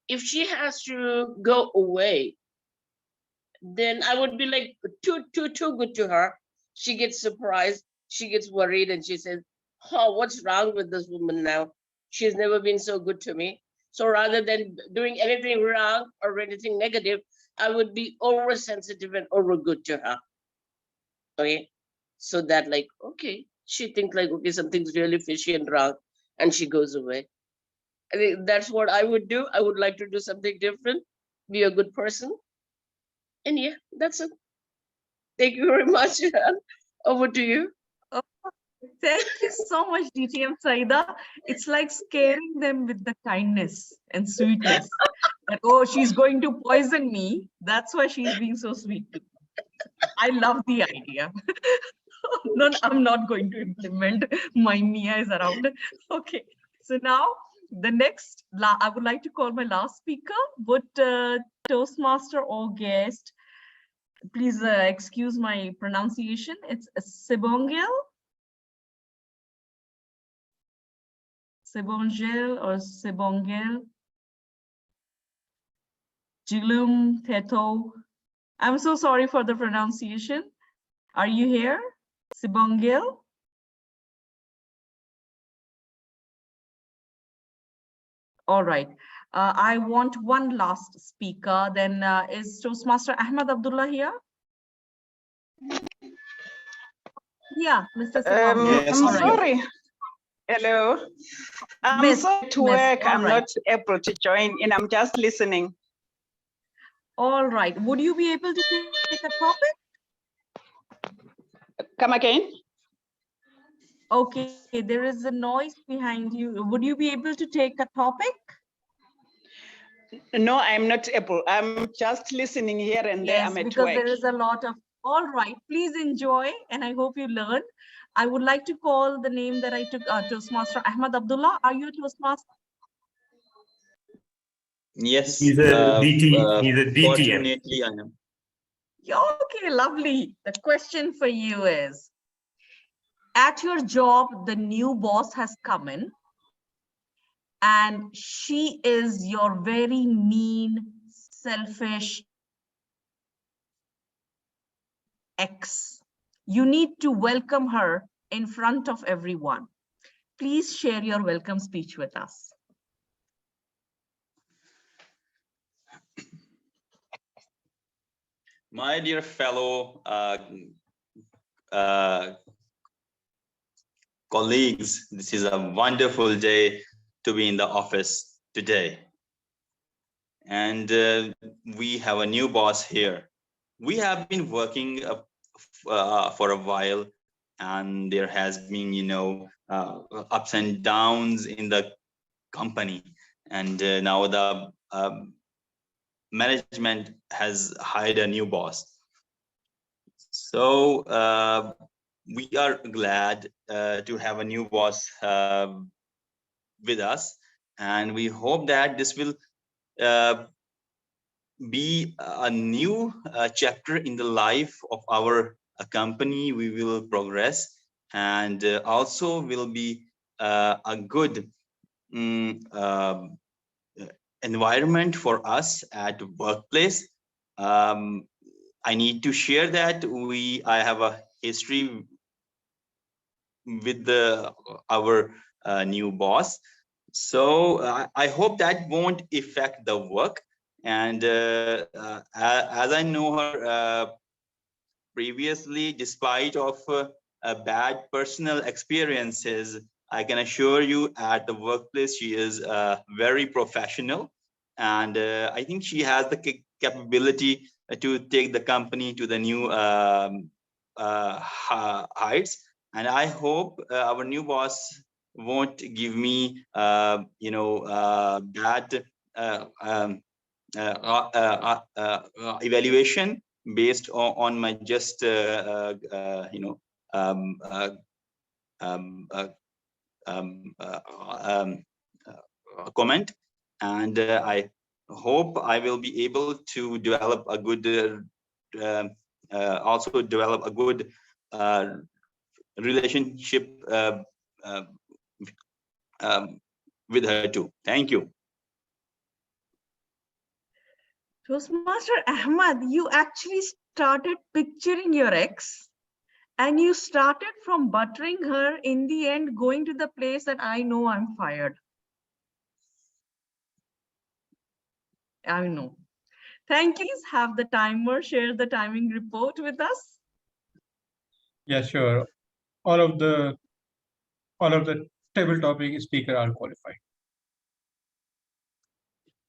if she has to go away, then I would be like too good to her. She gets surprised, she gets worried, and she says, "Oh, what's wrong with this woman now? She's never been so good to me." So rather than doing anything wrong or anything negative, I would be oversensitive and over good to her. Okay, so that like, okay, she thinks like, okay, something's really fishy and wrong, and she goes away. I think that's what I would do. I would like to do something different, be a good person. And yeah, that's it. Thank you very much. Over to you. Oh, thank you so much, DTM Saida. It's like scaring them with the kindness and sweetness. That, oh, she's going to poison me. That's why she's being so sweet. I love the idea. No, I'm not going to implement. My Mia is around. Okay. So now the next, I would like to call my last speaker. Would Toastmaster or guest, please excuse my pronunciation. It's Sibongel. Sibongel or Sibongel. Jilum Teto. I'm so sorry for the pronunciation. Are you here? Sibongel? All right. I want one last speaker. Then is Toastmaster Ahmed Abdullah here? Yeah, Mr. Sibongel. I'm All right. sorry. Hello. I'm Miss, sorry to Miss, work. all I'm right. not able to join in. I'm just listening. All right. Would you be able to take a topic? Come again? Okay, there is a noise behind you. Would you be able to take a topic? No, I'm not able. I'm just listening here and there. Yes, I'm at because work. there is a lot of, all right, please enjoy, and I hope you learn. I would like to call the name that I took, Toastmaster Ahmed Abdullah. Are you a Toastmaster? Yes. He's a DT. He's a DTM. Fortunately, I am. Okay, lovely. The question for you is, at your job, the new boss has come in, and she is your very mean, selfish ex. You need to welcome her in front of everyone. Please share your welcome speech with us. My dear fellow colleagues, this is a wonderful day to be in the office today. And we have a new boss here. We have been working for a while, and there has been, ups and downs in the company. And now the management has hired a new boss. So we are glad to have a new boss with us, and we hope that this will be a new chapter in the life of our company. We will progress, and also will be a good environment for us at workplace. I need to share that I have a history with our new boss. So I hope that won't affect the work. And as I know her previously, despite of bad personal experiences, I can assure you at the workplace, she is very professional. And I think she has the capability to take the company to the new heights. And I hope our new boss won't give me, bad evaluation based on my just comment. And I hope I will be able to develop a good also develop a good relationship with her too. Thank you. Toastmaster Ahmad, you actually started picturing your ex, and you started from buttering her, in the end going to the place that I know I'm fired. I know. Thank you. Please have the timer share the timing report with us. Yeah, sure. All of the table topic speaker are qualified.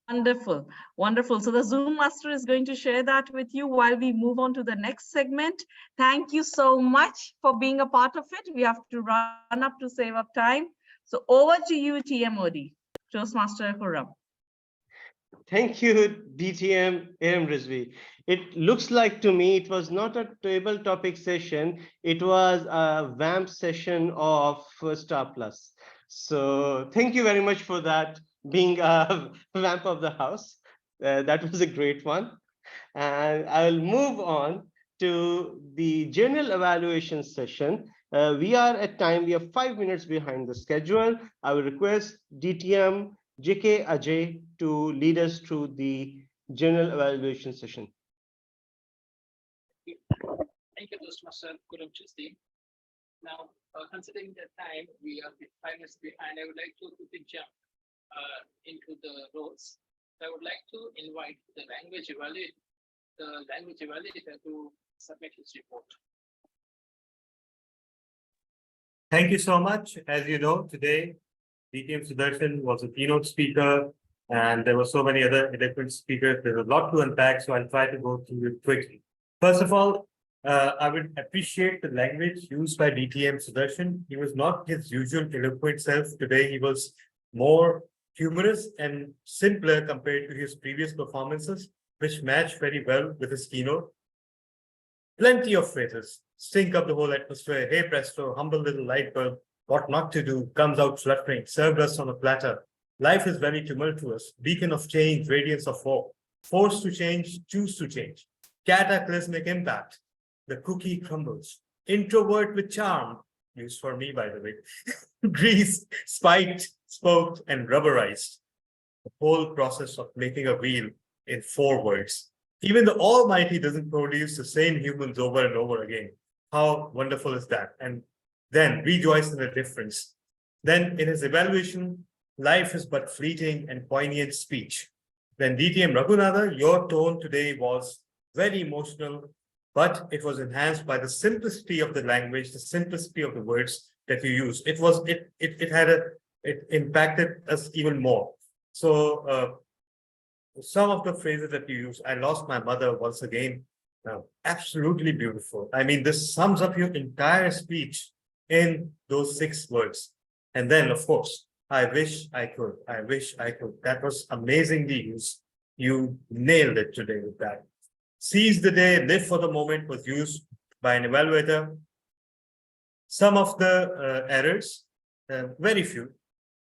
Wonderful, wonderful. So the Zoom master is going to share that with you while we move on to the next segment. Thank you so much for being a part of it. We have to run up to save up time. So over to you, TMOD, Toastmaster Khurram. Thank you, DTM AM Rizvi. It looks like to me it was not a table topic session, it was a vamp session of Star Plus. So thank you very much for that, being a vamp of the house. That was a great one. And I'll move on to the general evaluation session. We are at time, we are 5 minutes behind the schedule. I will request DTM JK Ajay to lead us through the general evaluation session. Thank you, Toastmaster Kuram Chisti. Now, considering the time, we are 5 minutes behind. I would like to quickly jump into the roles. I would like to invite the language evaluator to submit his report. Thank you so much. As you know, today, DTM Sudarshan was a keynote speaker, and there were so many other eloquent speakers. There's a lot to unpack, so I'll try to go through it quickly. First of all, I would appreciate the language used by DTM Sudarshan. He was not his usual eloquent self. Today, he was more humorous and simpler compared to his previous performances, which matched very well with his keynote. Plenty of phrases, stink up the whole atmosphere, hey presto, humble little light bulb, what not to do, comes out fluttering, served us on a platter. Life is very tumultuous, beacon of change, radiance of hope. Forced to change, choose to change. Cataclysmic impact. The cookie crumbles. Introvert with charm, used for me, by the way. Greased, spiked, spoked, and rubberized. The whole process of making a wheel in 4 words. Even the Almighty doesn't produce the same humans over and over again. How wonderful is that? And then rejoice in the difference. Then in his evaluation, life is but fleeting and poignant speech. Then DTM Raghunatha, your tone today was very emotional, but it was enhanced by the simplicity of the language, the simplicity of the words that you used. It impacted us even more. So some of the phrases that you use, I lost my mother once again, absolutely beautiful. I mean, this sums up your entire speech in those 6 words. And then, of course, I wish I could. I wish I could. That was amazingly used. You nailed it today with that. Seize the day, live for the moment was used by an evaluator. Some of the errors, very few.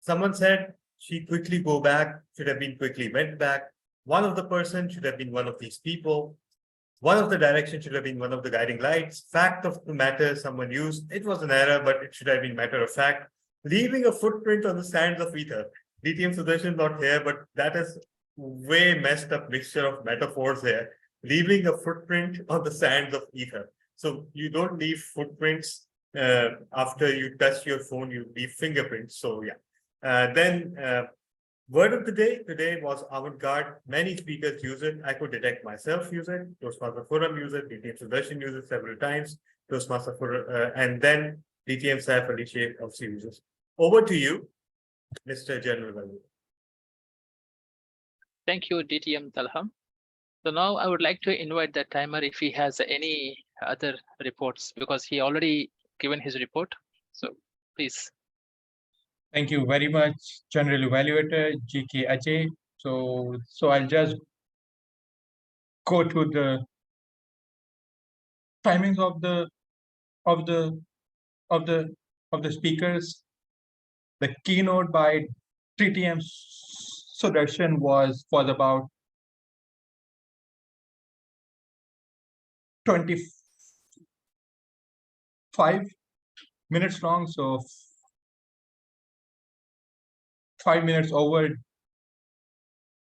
Someone said she quickly go back, should have been quickly went back. One of the person should have been one of these people. One of the direction should have been one of the guiding lights. Fact of the matter someone used. It was an error, but it should have been matter of fact. Leaving a footprint on the sands of ether. DTM Sudarshan not here, but that is way messed up mixture of metaphors here. Leaving a footprint on the sands of ether. So you don't leave footprints after you touch your phone, you leave fingerprints. So yeah. Then word of the day today was avant-garde. Many speakers use it. I could detect myself use it. Toastmaster Forum use it. DTM Sudarshan uses it several times. Toastmaster Forum, and then DTM Saif Ali Sheikh also uses. Over to you, Mr. General Value. Thank you, DTM Talha. So now I would like to invite the timer if he has any other reports, because he already given his report. So please. Thank you very much, General Evaluator GK Ajay. So I'll just go to the timings of the speakers. The keynote by TTM Sudarshan was about 25 minutes long, so 5 minutes over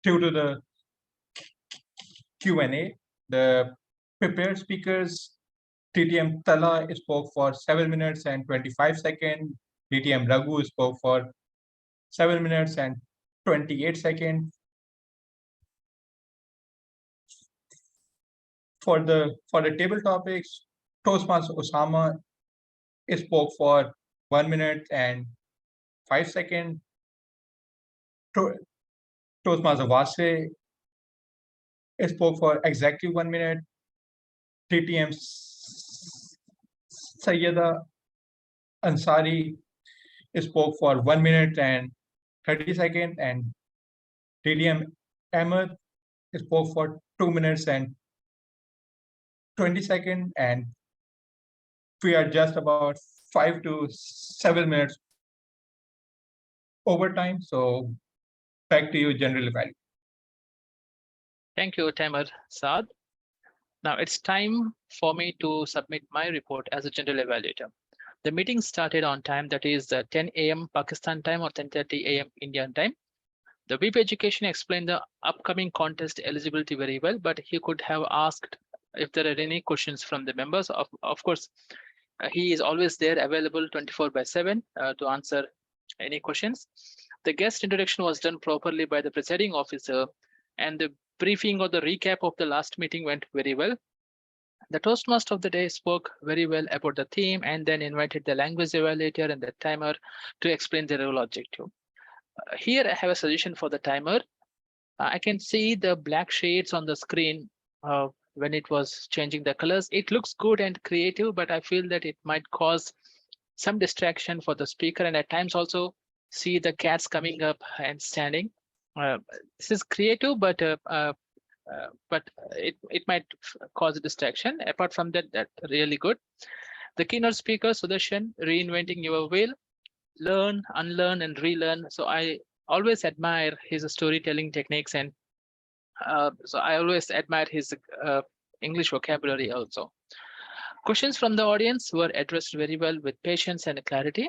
due to the Q&A. The prepared speakers, TTM Tala spoke for 7 minutes and 25 seconds. DTM Raghu spoke for 7 minutes and 28 seconds. For the table topics, Toastmaster Osama spoke for 1 minute and 5 seconds. Toastmaster Vase spoke for exactly 1 minute. TTM Sayyida Ansari spoke for 1 minute and 30 seconds, and TTM Ahmed spoke for 2 minutes and 20 seconds, and we are just about 5 to 7 minutes over time. So back to you, General Value. Thank you, Tamer Saad. Now it's time for me to submit my report as a general evaluator. The meeting started on time, that is 10 a.m. Pakistan time or 10:30 a.m. Indian time. The VP Education explained the upcoming contest eligibility very well, but he could have asked if there are any questions from the members. Of course, he is always there available 24/7 to answer any questions. The guest introduction was done properly by the presiding officer, and the briefing or the recap of the last meeting went very well. The Toastmaster of the day spoke very well about the theme and then invited the language evaluator and the timer to explain the role objective. Here I have a suggestion for the timer. I can see the black shades on the screen when it was changing the colors. It looks good and creative, but I feel that it might cause some distraction for the speaker, and at times also see the cats coming up and standing. This is creative, but it might cause a distraction. Apart from that, that's really good. The keynote speaker, Sudarshan, reinventing your wheel, learn, unlearn, and relearn. So I always admire his storytelling techniques, and so I always admire his English vocabulary also. Questions from the audience were addressed very well with patience and clarity.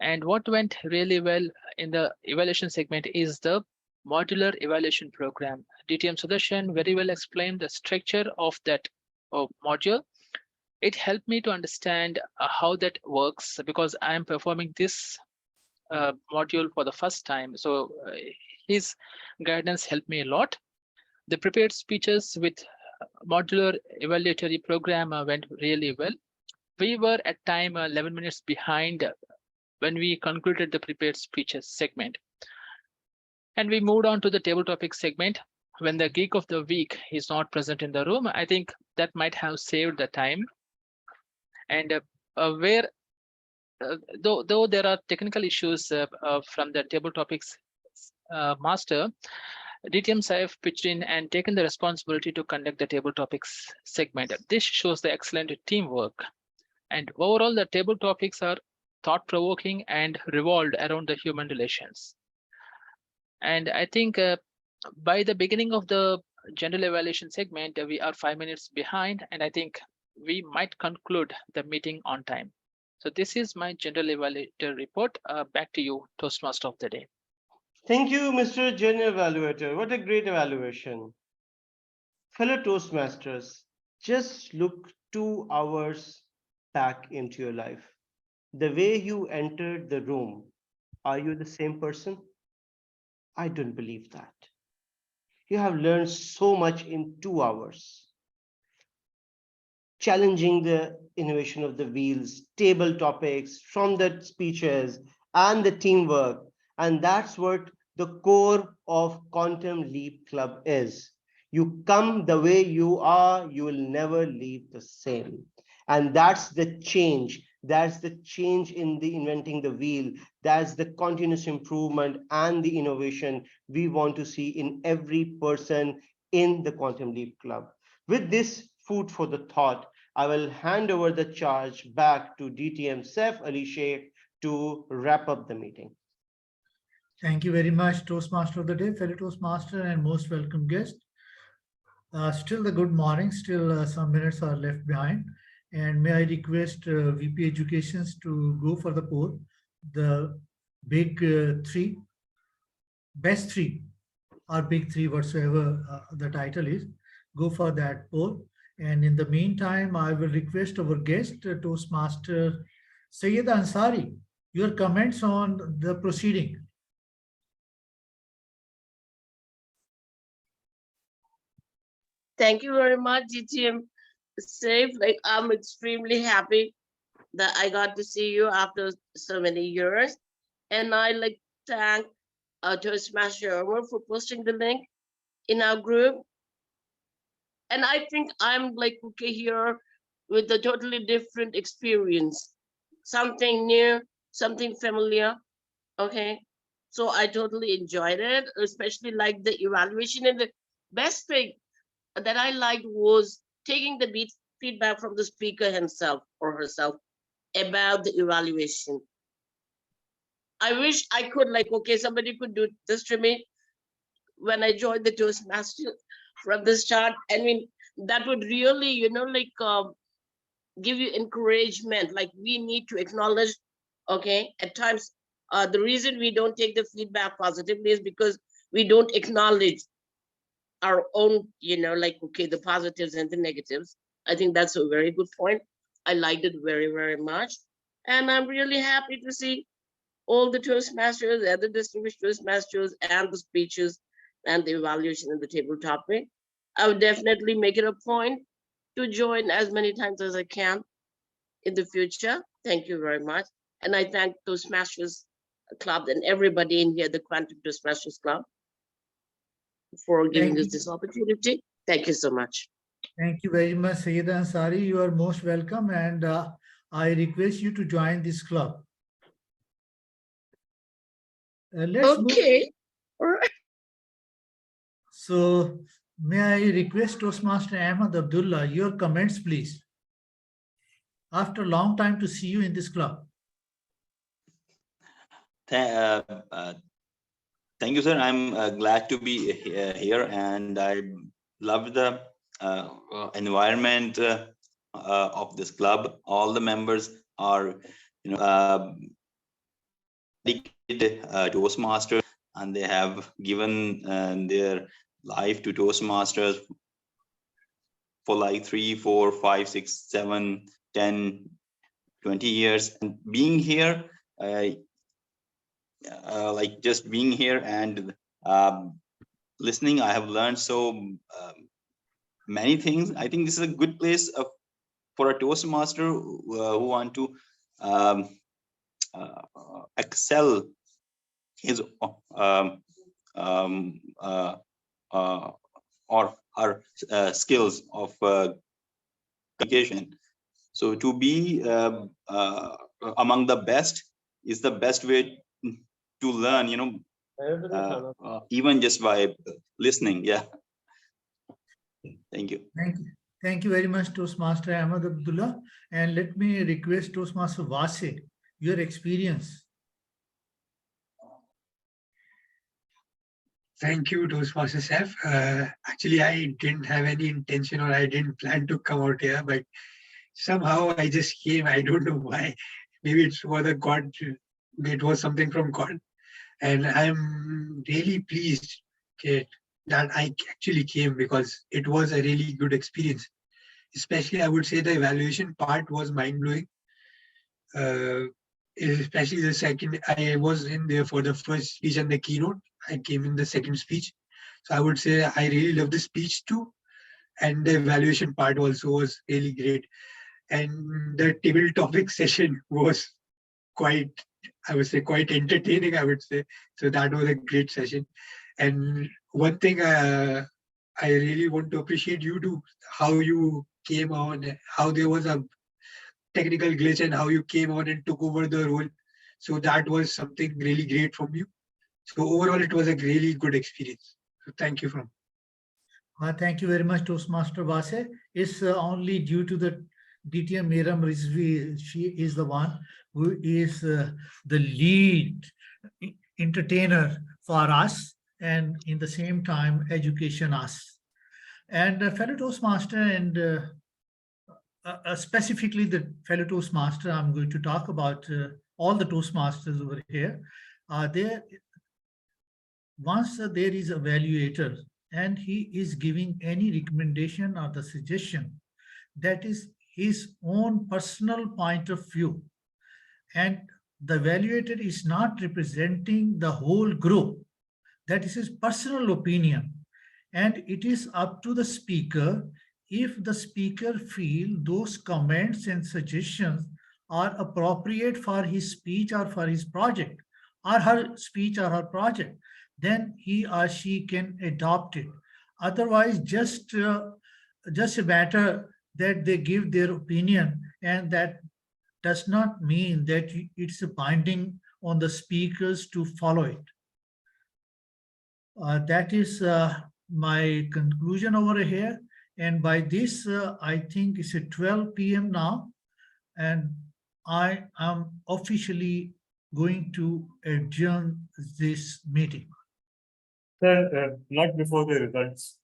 And what went really well in the evaluation segment is the modular evaluation program. DTM Sudarshan very well explained the structure of that module. It helped me to understand how that works, because I am performing this module for the first time. So his guidance helped me a lot. The prepared speeches with modular evaluatory program went really well. We were at time 11 minutes behind when we concluded the prepared speeches segment. And we moved on to the table topic segment. When the geek of the week is not present in the room, I think that might have saved the time. And though there are technical issues from the table topics master, DTM Saif pitched in and taken the responsibility to conduct the table topics segment. This shows the excellent teamwork. And overall, the table topics are thought-provoking and revolved around the human relations. And I think by the beginning of the general evaluation segment, we are 5 minutes behind, and I think we might conclude the meeting on time. So this is my general evaluator report. Back to you, Toastmaster of the day. Thank you, Mr. General Evaluator. What a great evaluation. Fellow Toastmasters, just look 2 hours back into your life. The way you entered the room, are you the same person? I don't believe that. You have learned so much in 2 hours. Challenging the innovation of the wheels, table topics, from the speeches and the teamwork. And that's what the core of Quantum Leap Club is. You come the way you are, you will never leave the same. And that's the change. That's the change in the inventing the wheel. That's the continuous improvement and the innovation we want to see in every person in the Quantum Leap Club. With this food for the thought, I will hand over the charge back to DTM Saif Ali Sheikh to wrap up the meeting. Thank you very much, Toastmaster of the day, fellow Toastmaster, and most welcome guest. Still the good morning, still some minutes are left behind. And may I request VP Educations to go for the poll, the big 3, best 3 or big 3, whatsoever the title is, go for that poll. And in the meantime, I will request our guest, Toastmaster Sayyid Ansari, your comments on the proceeding. Thank you very much, DTM Saif. Like, I'm extremely happy that I got to see you after so many years. And I like thank Toastmaster for posting the link in our group. And I think I'm like okay here with a totally different experience, something new, something familiar. Okay, So I totally enjoyed it, especially like the evaluation. And the best thing that I liked was taking the feedback from the speaker himself or herself about the evaluation. I wish I could, like, okay, somebody could do this to me when I joined the Toastmasters from the start. I mean, that would really, you know, like give you encouragement. Like, we need to acknowledge, okay, at times, the reason we don't take the feedback positively is because we don't acknowledge our own, you know, like, okay, the positives and the negatives. I think that's a very good point. I liked it very, very much. And I'm really happy to see all the Toastmasters and the distinguished Toastmasters and the speeches and the evaluation in the table topic. I would definitely make it a point to join as many times as I can in the future. Thank you very much. And I thank Toastmasters Club and everybody in here, the Quantum Toastmasters Club, for giving us this opportunity. Thank you so much. Thank you very much, Sayyida Ansari. You are most welcome, and I request you to join this club. Let's okay. All right. So, may I request Toastmaster Ahmad Abdullah, your comments, please. After a long time to see you in this club. Thank you, sir. I'm glad to be here, and I love the environment of this club. All the members are, you know, dedicated Toastmasters, and they have given their life to Toastmasters for like 3, 4, 5, 6, 7, 10, 20 years. And being here, like just being here and listening, I have learned so many things. I think this is a good place for a Toastmaster who want to excel his or her skills of communication. So to be among the best is the best way to learn, you know, even just by listening. Yeah. Thank you. Thank you. Thank you very much, Toastmaster Ahmad Abdullah. And let me request Toastmaster Vase, your experience. Thank you, Toastmaster Chef. Actually, I didn't have any intention or I didn't plan to come out here, but somehow I just came. I don't know why. Maybe it's for the God. It was something from God. And I'm really pleased that I actually came because it was a really good experience. Especially, I would say the evaluation part was mind-blowing. Especially the second, I was in there for the first speech and the keynote. I came in the second speech. So I would say I really love the speech too. And the evaluation part also was really great. And the table topic session was quite, I would say, quite entertaining, I would say. So that was a great session. And one thing I really want to appreciate you too, how you came on, how there was a technical glitch and how you came on and took over the role. So that was something really great from you. So overall, it was a really good experience. So thank you from. Thank you very much, Toastmaster Vase. It's only due to the DTM Meram Rizvi. She is the one who is the lead entertainer for us and in the same time education us. And fellow Toastmaster and specifically the fellow Toastmaster, I'm going to talk about all the Toastmasters over here. Once there is a evaluator and he is giving any recommendation or the suggestion, that is his own personal point of view. And the evaluator is not representing the whole group. That is his personal opinion. And it is up to the speaker if the speaker feel those comments and suggestions are appropriate for his speech or for his project or her speech or her project, then he or she can adopt it. Otherwise, just a matter that they give their opinion, and that does not mean that it's binding on the speakers to follow it. That is my conclusion over here. And by this, I think it's at 12 p.m. now, and I am officially going to adjourn this meeting. Sir, not before the results.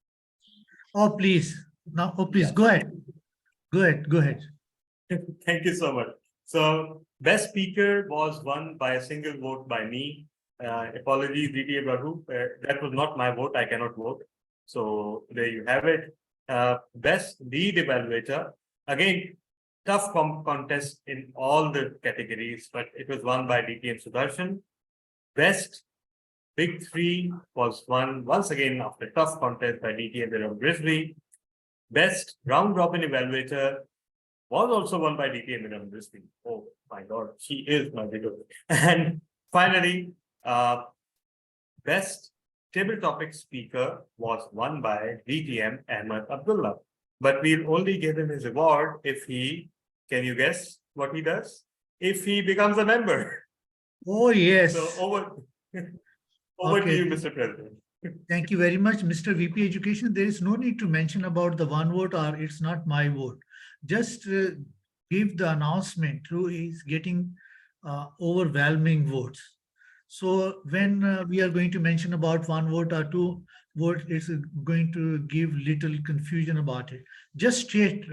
Oh, please. Now, oh, please, go ahead. Go ahead, go ahead. Thank you so much. So, best speaker was won by a single vote by me. Apologies, DTA Babu. That was not my vote. I cannot vote. So, there you have it. Best lead evaluator. Again, tough contest in all the categories, but it was won by DTM Sudarshan. Best Big Three was won once again after tough contest by DTM Viram Grisby. Best round robin evaluator was also won by DTM Viram Grisby. Oh my God, she is magical. And finally, best table topic speaker was won by DTM Ahmed Abdullah. But we'll only give him his award if he, can you guess what he does? If he becomes a member. Oh, yes. So over to you, Mr. President. Thank you very much, Mr. VP Education. There is no need to mention about the one vote or it's not my vote. Just give the announcement who is getting overwhelming votes. So when we are going to mention about one vote or two vote, it's going to give little confusion about it. Just straight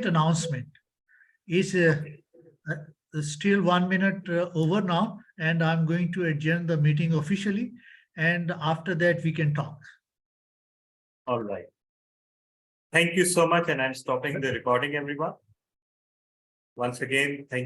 announcement. Is still 1 minute over now, and I'm going to adjourn the meeting officially. And after that, we can talk. All right. Thank you so much. And I'm stopping the recording, everyone. Once again, thank you.